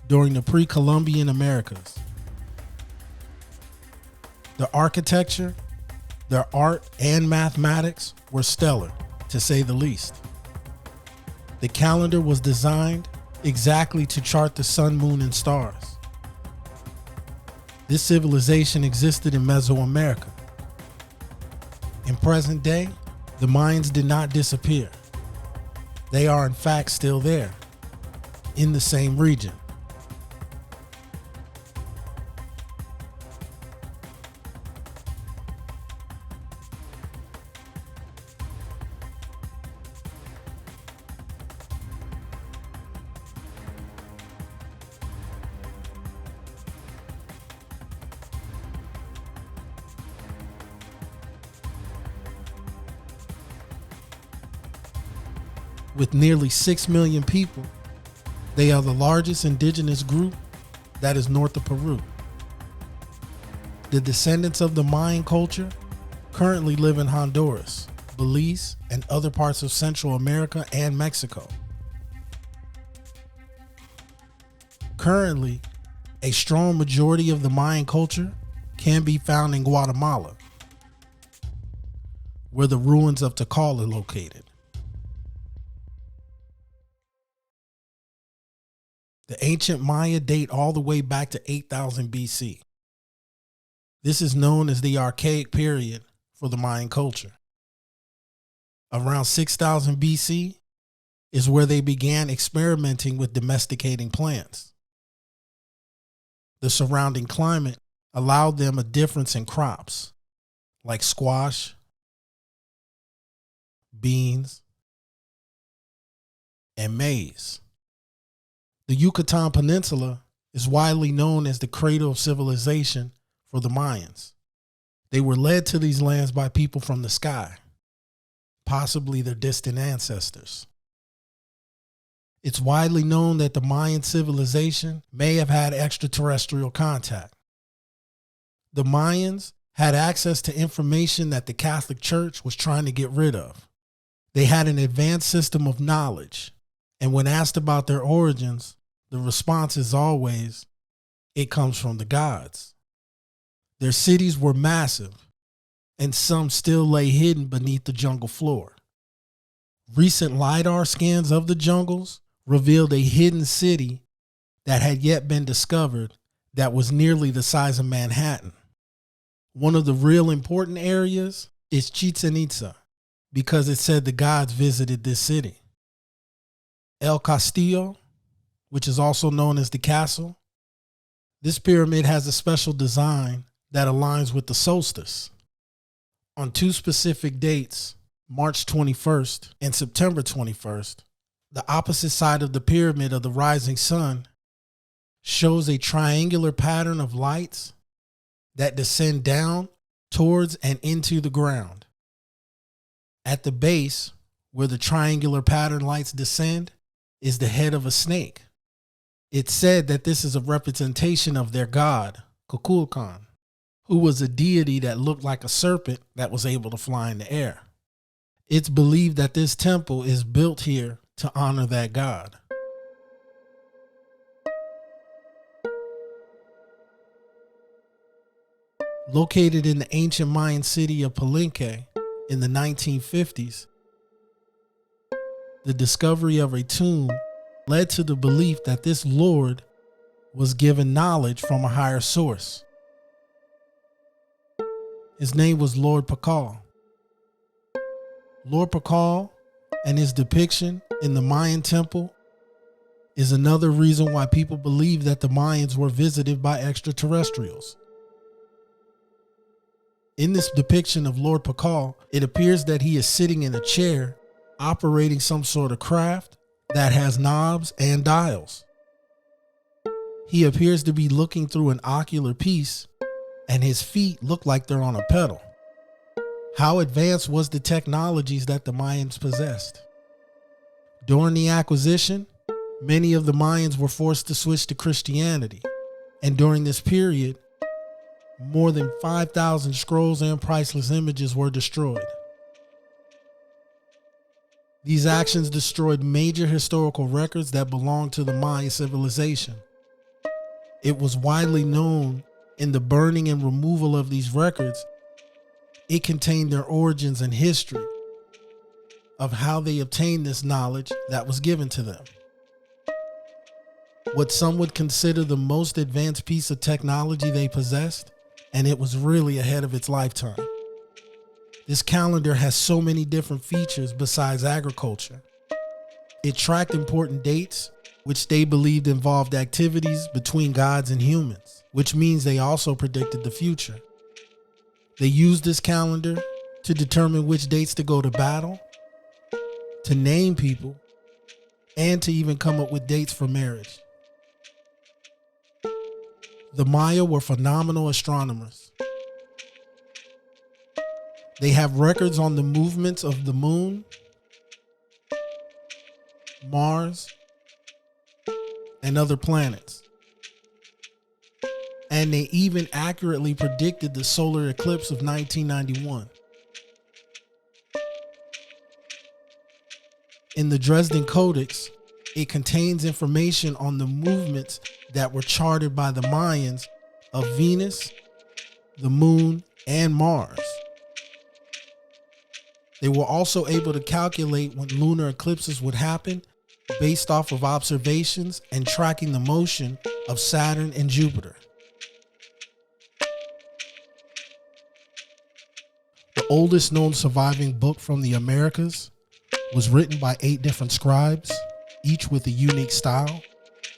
D: during the pre-Columbian Americas. The architecture, their art, and mathematics were stellar, to say the least. The calendar was designed exactly to chart the sun, moon, and stars. This civilization existed in Mesoamerica. In present day, the Mayans did not disappear. They are in fact still there, in the same region. With nearly 6 million people, they are the largest indigenous group that is north of Peru. The descendants of the Mayan culture currently live in Honduras, Belize, and other parts of Central America and Mexico. Currently, a strong majority of the Mayan culture can be found in Guatemala, where the ruins of Tikal are located. The ancient Maya date all the way back to 8000 BC. This is known as the Archaic period for the Mayan culture. Around 6000 BC, is where they began experimenting with domesticating plants. The surrounding climate allowed them a difference in crops, like squash, beans, and maize. The Yucatan Peninsula is widely known as the cradle of civilization for the Mayans. They were led to these lands by people from the sky, possibly their distant ancestors. It's widely known that the Mayan civilization may have had extraterrestrial contact. The Mayans had access to information that the Catholic Church was trying to get rid of. They had an advanced system of knowledge, and when asked about their origins, the response is always, it comes from the gods. Their cities were massive, and some still lay hidden beneath the jungle floor. Recent LiDAR scans of the jungles revealed a hidden city that had yet been discovered that was nearly the size of Manhattan. One of the real important areas is Chichen Itza, because it said the gods visited this city. El Castillo, which is also known as the castle, this pyramid has a special design that aligns with the solstice. On two specific dates, March 21st and September 21st, the opposite side of the pyramid of the rising sun shows a triangular pattern of lights that descend down towards and into the ground. At the base, where the triangular pattern lights descend, is the head of a snake. It's said that this is a representation of their god, Kukulkan, who was a deity that looked like a serpent that was able to fly in the air. It's believed that this temple is built here to honor that god. Located in the ancient Mayan city of Palenque in the 1950s, the discovery of a tomb led to the belief that this lord was given knowledge from a higher source. His name was Lord Pakal. Lord Pakal and his depiction in the Mayan temple is another reason why people believe that the Mayans were visited by extraterrestrials. In this depiction of Lord Pakal, it appears that he is sitting in a chair operating some sort of craft that has knobs and dials. He appears to be looking through an ocular piece, and his feet look like they're on a pedal. How advanced was the technologies that the Mayans possessed? During the acquisition, many of the Mayans were forced to switch to Christianity, and during this period, more than 5,000 scrolls and priceless images were destroyed. These actions destroyed major historical records that belonged to the Maya civilization. It was widely known in the burning and removal of these records, it contained their origins and history of how they obtained this knowledge that was given to them. What some would consider the most advanced piece of technology they possessed, and it was really ahead of its lifetime. This calendar has so many different features besides agriculture. It tracked important dates, which they believed involved activities between gods and humans, which means they also predicted the future. They used this calendar to determine which dates to go to battle, to name people, and to even come up with dates for marriage. The Maya were phenomenal astronomers. They have records on the movements of the moon, Mars, and other planets. And they even accurately predicted the solar eclipse of 1991. In the Dresden Codex, it contains information on the movements that were charted by the Mayans of Venus, the moon, and Mars. They were also able to calculate when lunar eclipses would happen based off of observations and tracking the motion of Saturn and Jupiter. The oldest known surviving book from the Americas was written by 8 different scribes, each with a unique style,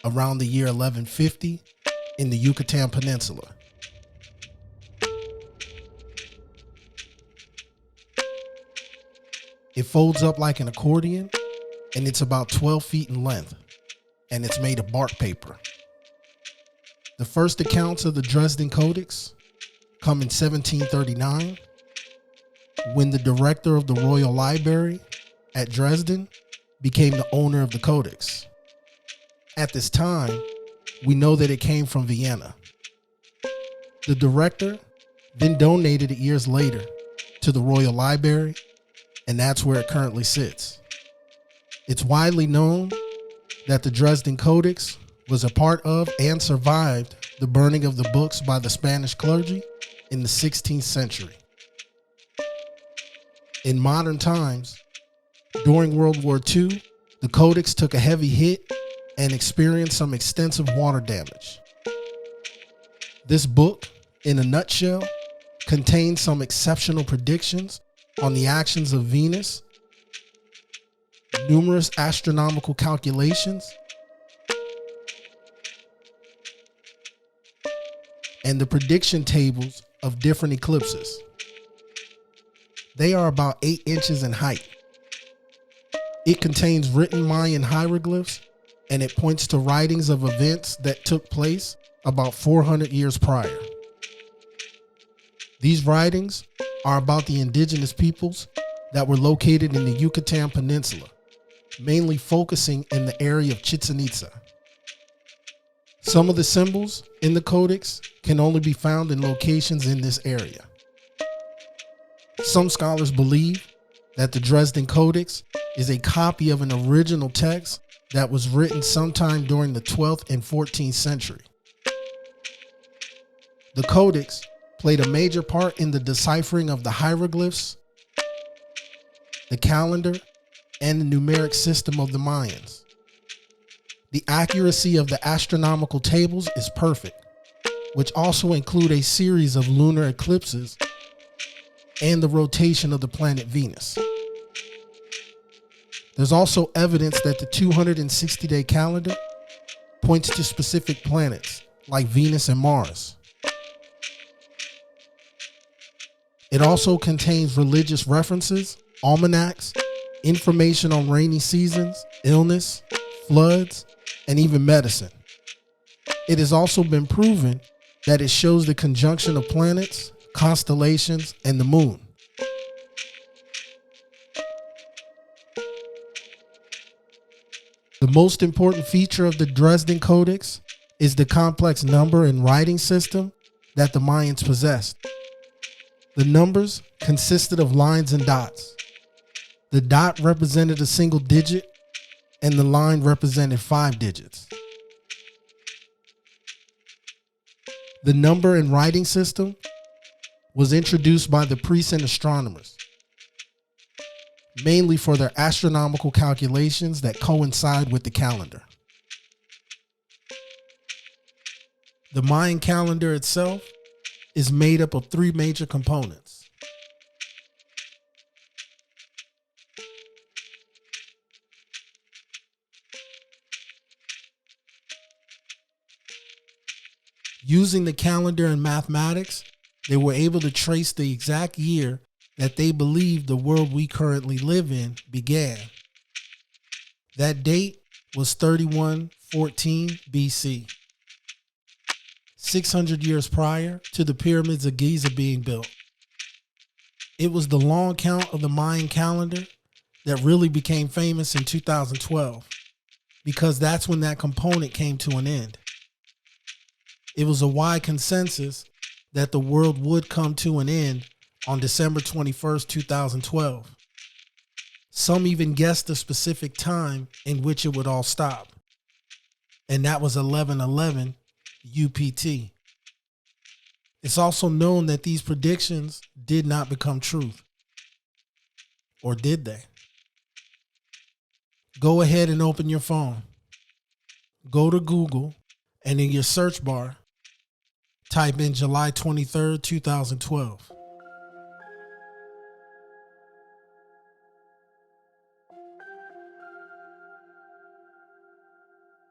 D: around the year 1150 in the Yucatan Peninsula. It folds up like an accordion, and it's about 12 feet in length, and it's made of bark paper. The first accounts of the Dresden Codex come in 1739, when the director of the Royal Library at Dresden became the owner of the Codex. At this time, we know that it came from Vienna. The director then donated it years later to the Royal Library, and that's where it currently sits. It's widely known that the Dresden Codex was a part of and survived the burning of the books by the Spanish clergy in the 16th century. In modern times, during World War II, the Codex took a heavy hit and experienced some extensive water damage. This book, in a nutshell, contains some exceptional predictions on the actions of Venus, numerous astronomical calculations, and the prediction tables of different eclipses. They are about 8 inches in height. It contains written Mayan hieroglyphs, and it points to writings of events that took place about 400 years prior. These writings are about the indigenous peoples that were located in the Yucatan Peninsula, mainly focusing in the area of Chichen Itza. Some of the symbols in the Codex can only be found in locations in this area. Some scholars believe that the Dresden Codex is a copy of an original text that was written sometime during the 12th and 14th century. The Codex played a major part in the deciphering of the hieroglyphs, the calendar, and the numeric system of the Mayans. The accuracy of the astronomical tables is perfect, which also include a series of lunar eclipses and the rotation of the planet Venus. There's also evidence that the 260-day calendar points to specific planets like Venus and Mars. It also contains religious references, almanacs, information on rainy seasons, illness, floods, and even medicine. It has also been proven that it shows the conjunction of planets, constellations, and the moon. The most important feature of the Dresden Codex is the complex number and writing system that the Mayans possessed. The numbers consisted of lines and dots. The dot represented a single digit, and the line represented 5 digits. The number and writing system was introduced by the priests and astronomers, mainly for their astronomical calculations that coincide with the calendar. The Mayan calendar itself is made up of 3 major components. Using the calendar and mathematics, they were able to trace the exact year that they believed the world we currently live in began. That date was 3114 BC, 600 years prior to the pyramids of Giza being built. It was the long count of the Mayan calendar that really became famous in 2012, because that's when that component came to an end. It was a wide consensus that the world would come to an end on December 21st, 2012. Some even guessed the specific time in which it would all stop, and that was 11:11 UPT. It's also known that these predictions did not become truth. Or did they? Go ahead and open your phone. Go to Google, and in your search bar, type in July 23rd, 2012.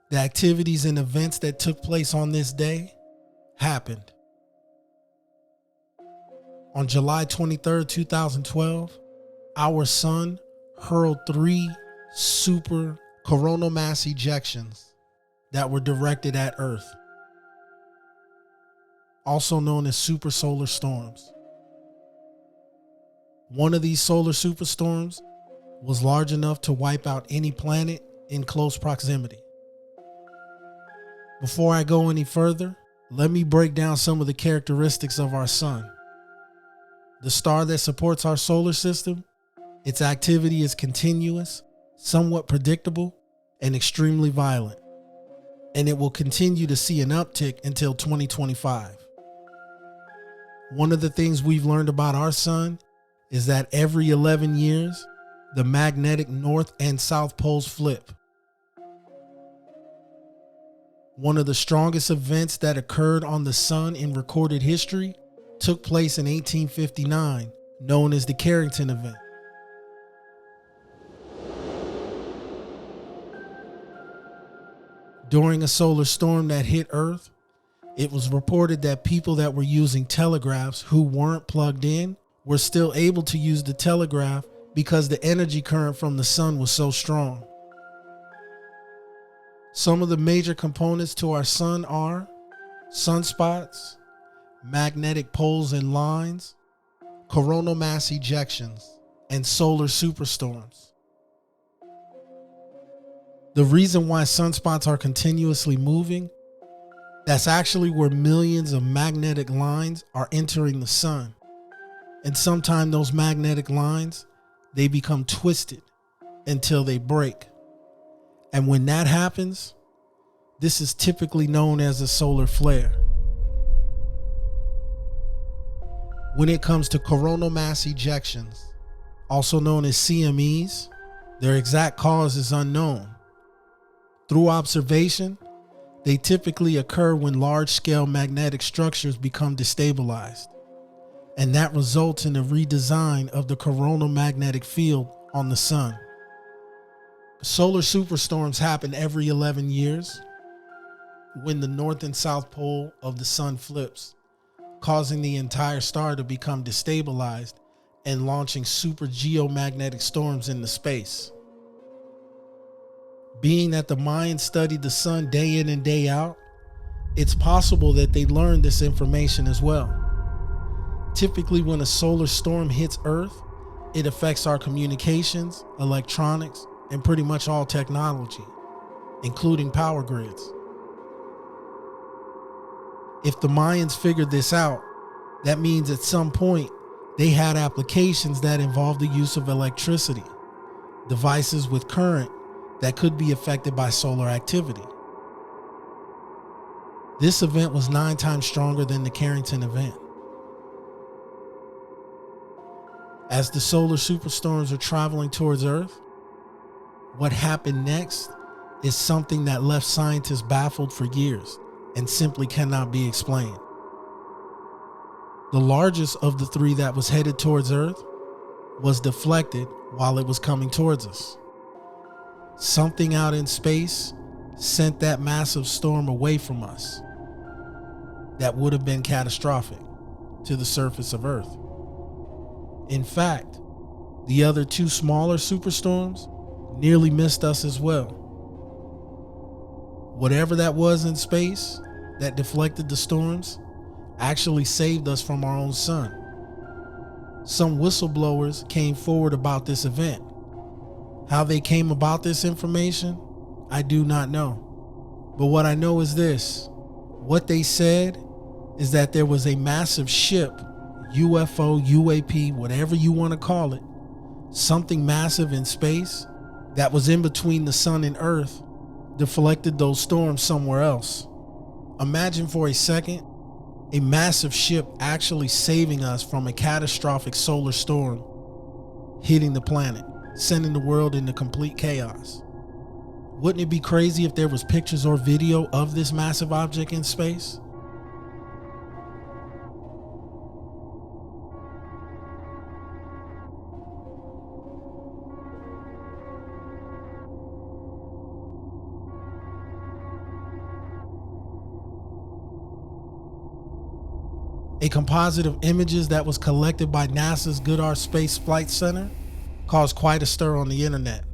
D: The activities and events that took place on this day happened. On July 23rd, 2012, our sun hurled 3 super coronal mass ejections that were directed at Earth, also known as super solar storms. One of these solar superstorms was large enough to wipe out any planet in close proximity. Before I go any further, let me break down some of the characteristics of our sun. The star that supports our solar system, its activity is continuous, somewhat predictable, and extremely violent. And it will continue to see an uptick until 2025. One of the things we've learned about our sun is that every 11 years, the magnetic north and south poles flip. One of the strongest events that occurred on the sun in recorded history took place in 1859, known as the Carrington event. During a solar storm that hit Earth, it was reported that people that were using telegraphs who weren't plugged in were still able to use the telegraph because the energy current from the sun was so strong. Some of the major components to our sun are sunspots, magnetic poles and lines, coronal mass ejections, and solar superstorms. The reason why sunspots are continuously moving, that's actually where millions of magnetic lines are entering the sun. And sometimes those magnetic lines, they become twisted until they break. And when that happens, this is typically known as a solar flare. When it comes to coronal mass ejections, also known as CMEs, their exact cause is unknown. Through observation, they typically occur when large-scale magnetic structures become destabilized, and that results in a redesign of the coronal magnetic field on the sun. Solar superstorms happen every 11 years when the north and south pole of the sun flips, causing the entire star to become destabilized and launching super geomagnetic storms into space. Being that the Mayans studied the sun day in and day out, it's possible that they learned this information as well. Typically, when a solar storm hits Earth, it affects our communications, electronics, and pretty much all technology, including power grids. If the Mayans figured this out, that means at some point they had applications that involved the use of electricity, devices with current that could be affected by solar activity. This event was 9 times stronger than the Carrington event. As the solar superstorms are traveling towards Earth, what happened next is something that left scientists baffled for years and simply cannot be explained. The largest of the 3 that was headed towards Earth was deflected while it was coming towards us. Something out in space sent that massive storm away from us that would have been catastrophic to the surface of Earth. In fact, the other 2 smaller superstorms nearly missed us as well. Whatever that was in space that deflected the storms actually saved us from our own sun. Some whistleblowers came forward about this event. How they came about this information, I do not know. But what I know is this. What they said is that there was a massive ship, UFO, UAP, whatever you want to call it, something massive in space that was in between the sun and Earth, deflected those storms somewhere else. Imagine for a second, a massive ship actually saving us from a catastrophic solar storm hitting the planet, sending the world into complete chaos. Wouldn't it be crazy if there was pictures or video of this massive object in space? A composite of images that was collected by NASA's Goddard Space Flight Center caused quite a stir on the internet.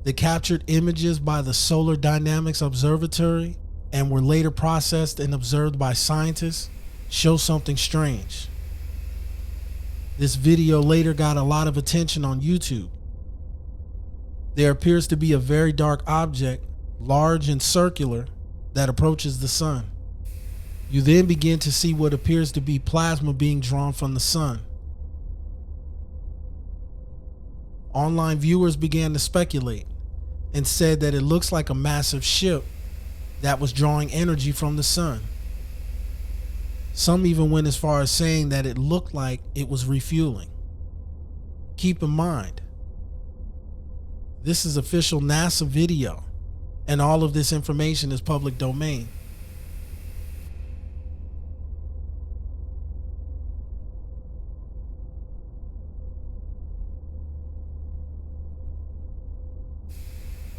D: The captured images by the Solar Dynamics Observatory and were later processed and observed by scientists show something strange. This video later got a lot of attention on YouTube. There appears to be a very dark object, large and circular, that approaches the sun. You then begin to see what appears to be plasma being drawn from the sun. Online viewers began to speculate and said that it looks like a massive ship that was drawing energy from the sun. Some even went as far as saying that it looked like it was refueling. Keep in mind, this is official NASA video, and all of this information is public domain.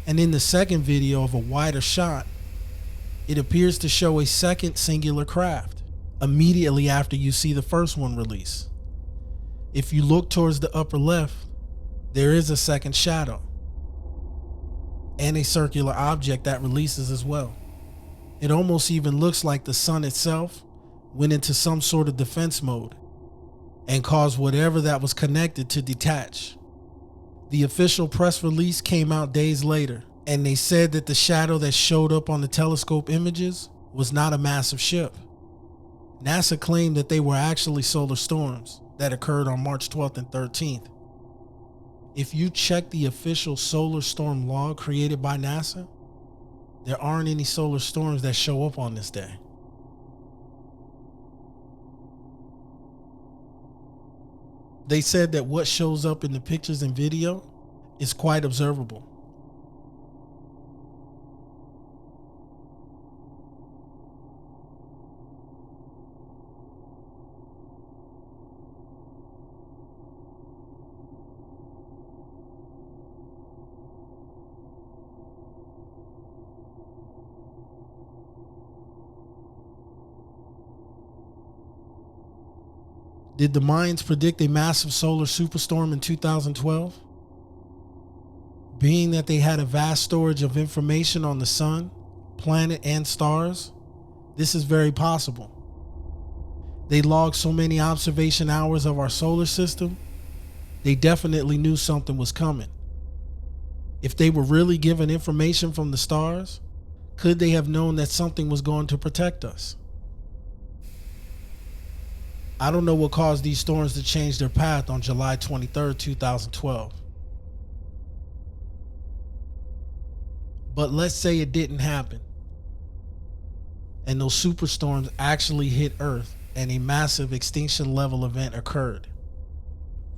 D: And in the second video of a wider shot, it appears to show a second singular craft immediately after you see the first one release. If you look towards the upper left, there is a second shadow and a circular object that releases as well. It almost even looks like the sun itself went into some sort of defense mode and caused whatever that was connected to detach. The official press release came out days later, and they said that the shadow that showed up on the telescope images was not a massive ship. NASA claimed that they were actually solar storms that occurred on March 12th and 13th. If you check the official solar storm log created by NASA, there aren't any solar storms that show up on this day. They said that what shows up in the pictures and video is quite observable. Did the Mayans predict a massive solar superstorm in 2012? Being that they had a vast storage of information on the sun, planet, and stars, this is very possible. They logged so many observation hours of our solar system, they definitely knew something was coming. If they were really given information from the stars, could they have known that something was going to protect us? I don't know what caused these storms to change their path on July 23rd, 2012. But let's say it didn't happen, and those superstorms actually hit Earth and a massive extinction level event occurred.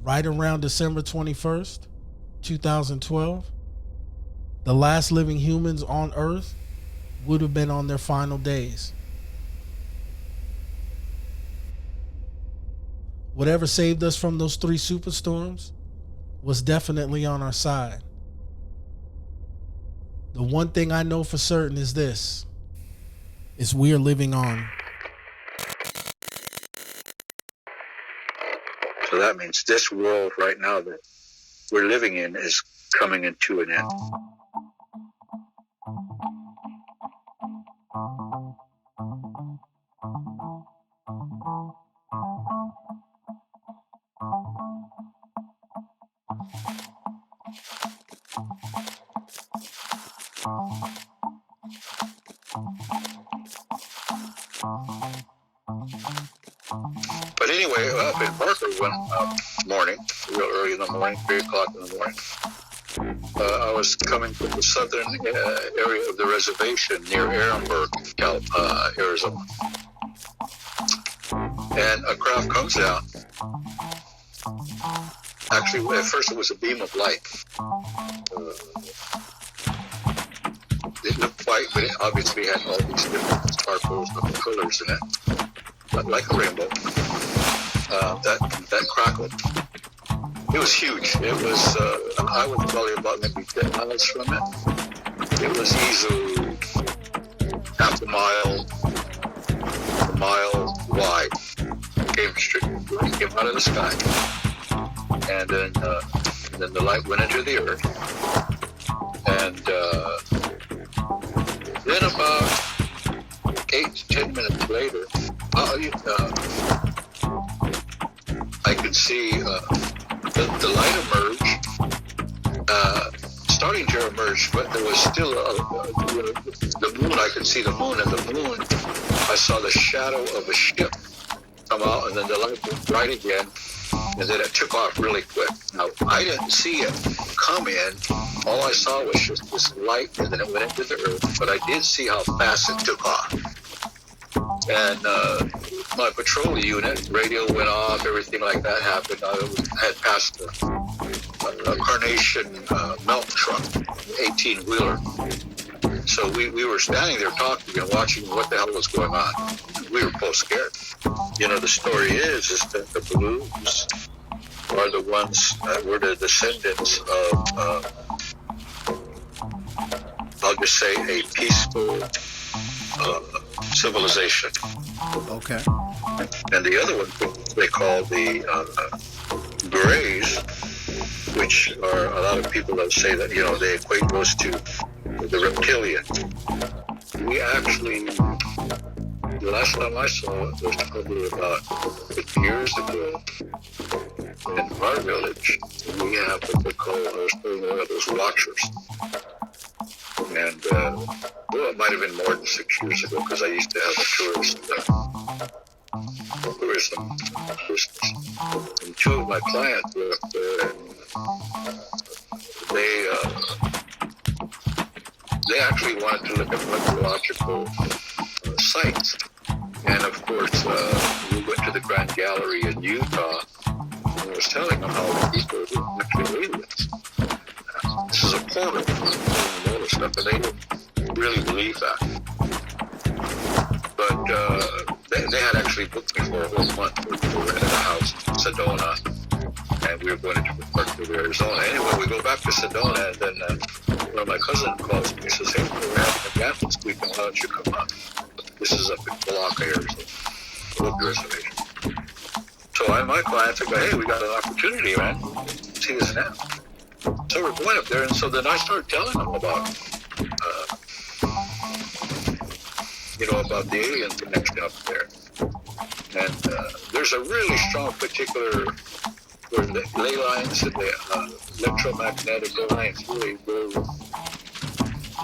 D: Right around December 21st, 2012, the last living humans on Earth would have been on their final days. Whatever saved us from those 3 superstorms was definitely on our side. The one thing I know for certain is this, is we are living on.
A: So that means this world right now that we're living in is coming into an end. But anyway, up in Parker one morning, real early in the morning, 3 o'clock in the morning, I was coming from the southern area of the reservation near Ehrenberg, Arizona. And a craft comes down. Actually, at first it was a beam of light. It looked white, but it obviously had all these different sparkles of colors in it, like a rainbow. That crackled. It was huge. It was, I was probably about maybe 10 miles from it. It was easily half a mile wide. Came out of the sky. And then the light went into the earth. And then about 8 to 10 minutes later, I could see the light emerge, starting to emerge, but there was still the moon. I could see the moon, and the moon, I saw the shadow of a ship come out, and then the light went bright again, and then it took off really quick. Now, I didn't see it come in. All I saw was just this light, and then it went into the earth, but I did see how fast it took off. And my patrol unit, radio went off, everything like that happened. I had passed a Carnation milk truck, 18-wheeler. So we were standing there talking and watching what the hell was going on. We were both scared. You know, the story is that the Blues are the ones that were the descendants of, I'll just say, a peaceful civilization.
H: Okay.
A: And the other one they call the Greys, which are a lot of people that say that, you know, they equate those to the reptilian. We actually, the last time I saw it was probably about 50 years ago in our village. We have what they call one of those watchers. And, well, it might have been more than 6 years ago because I used to have a tourism business. And two of my clients were up there, and they actually wanted to look at meteorological sites. And of course, we went to the Grand Gallery in Utah, and I was telling them how the people were actually aliens. This is a portal, and all this stuff, and they didn't really believe that. But they had actually booked me for a whole month. We rented a house in Sedona, and we were going to Parkville, Arizona. Anyway, we go back to Sedona, and then one of my cousins calls me and says, "Hey, we're having a dance this weekend. Why don't you come on?" This is up in Palaka, Arizona, Palaka Reservation. So I and my clients, I go, "Hey, we got an opportunity, man. See this now." So we're going up there, and so then I started telling them about, about the alien connection up there. And there's a really strong particular, where the ley lines and the electromagnetic lines really go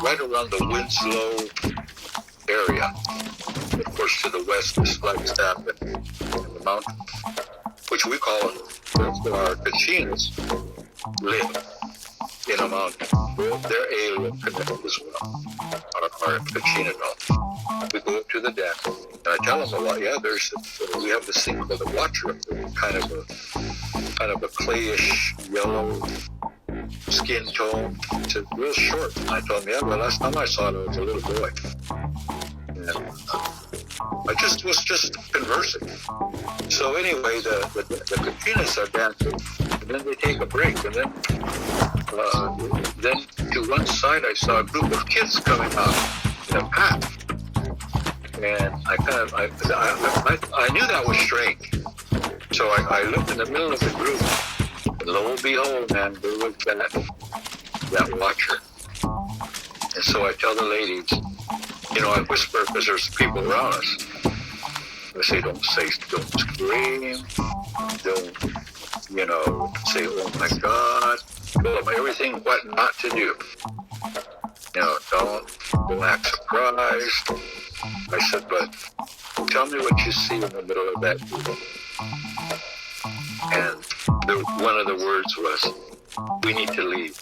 A: right around the Winslow area. Of course, to the west is Flagstaff and the mountain, which we call our Kachinas live in a mountain. They're alien connected as well. Our Kachina doll. We go up to the deck, and I tell them a lot. Yeah, we have this thing called the Watcher, kind of a clayish yellow skin tone. It's real short. And I told them, yeah, the last time I saw it, I was a little boy. And I was just conversing. So anyway, the Kachinas are dancing, and then they take a break, and then to one side I saw a group of kids coming out in a pack. And I knew that was strange. So I looked in the middle of the group, and lo and behold, man, there was that watcher. And so I tell the ladies, I whisper because there's people around us. I say, don't scream, don't, say, oh my God. Tell them everything what not to do. Don't act surprised. I said, but tell me what you see in the middle of that group. And one of the words was, we need to leave.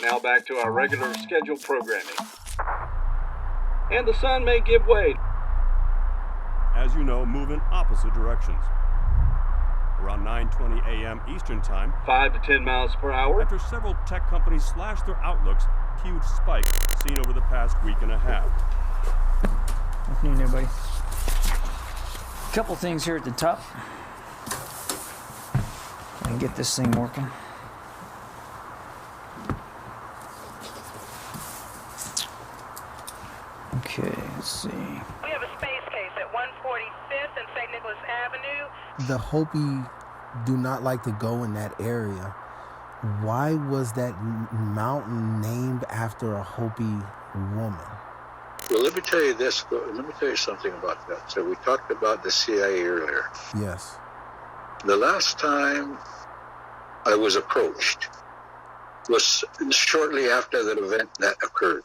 I: Now back to our regular scheduled programming. And the sun may give way.
J: As you know, move in opposite directions. Around 9:20 a.m. Eastern Time,
I: 5 to 10 miles per hour.
J: After several tech companies slashed their outlooks, huge spike seen over the past week and a half.
K: Afternoon, everybody. Couple things here at the top. And get this thing working. Okay, let's see.
L: We have a space case at 145th and St. Nicholas Avenue.
H: The Hopi do not like to go in that area. Why was that mountain named after a Hopi woman?
A: Well, let me tell you this. Let me tell you something about that. So we talked about the CIA earlier.
H: Yes.
A: The last time I was approached was shortly after that event that occurred.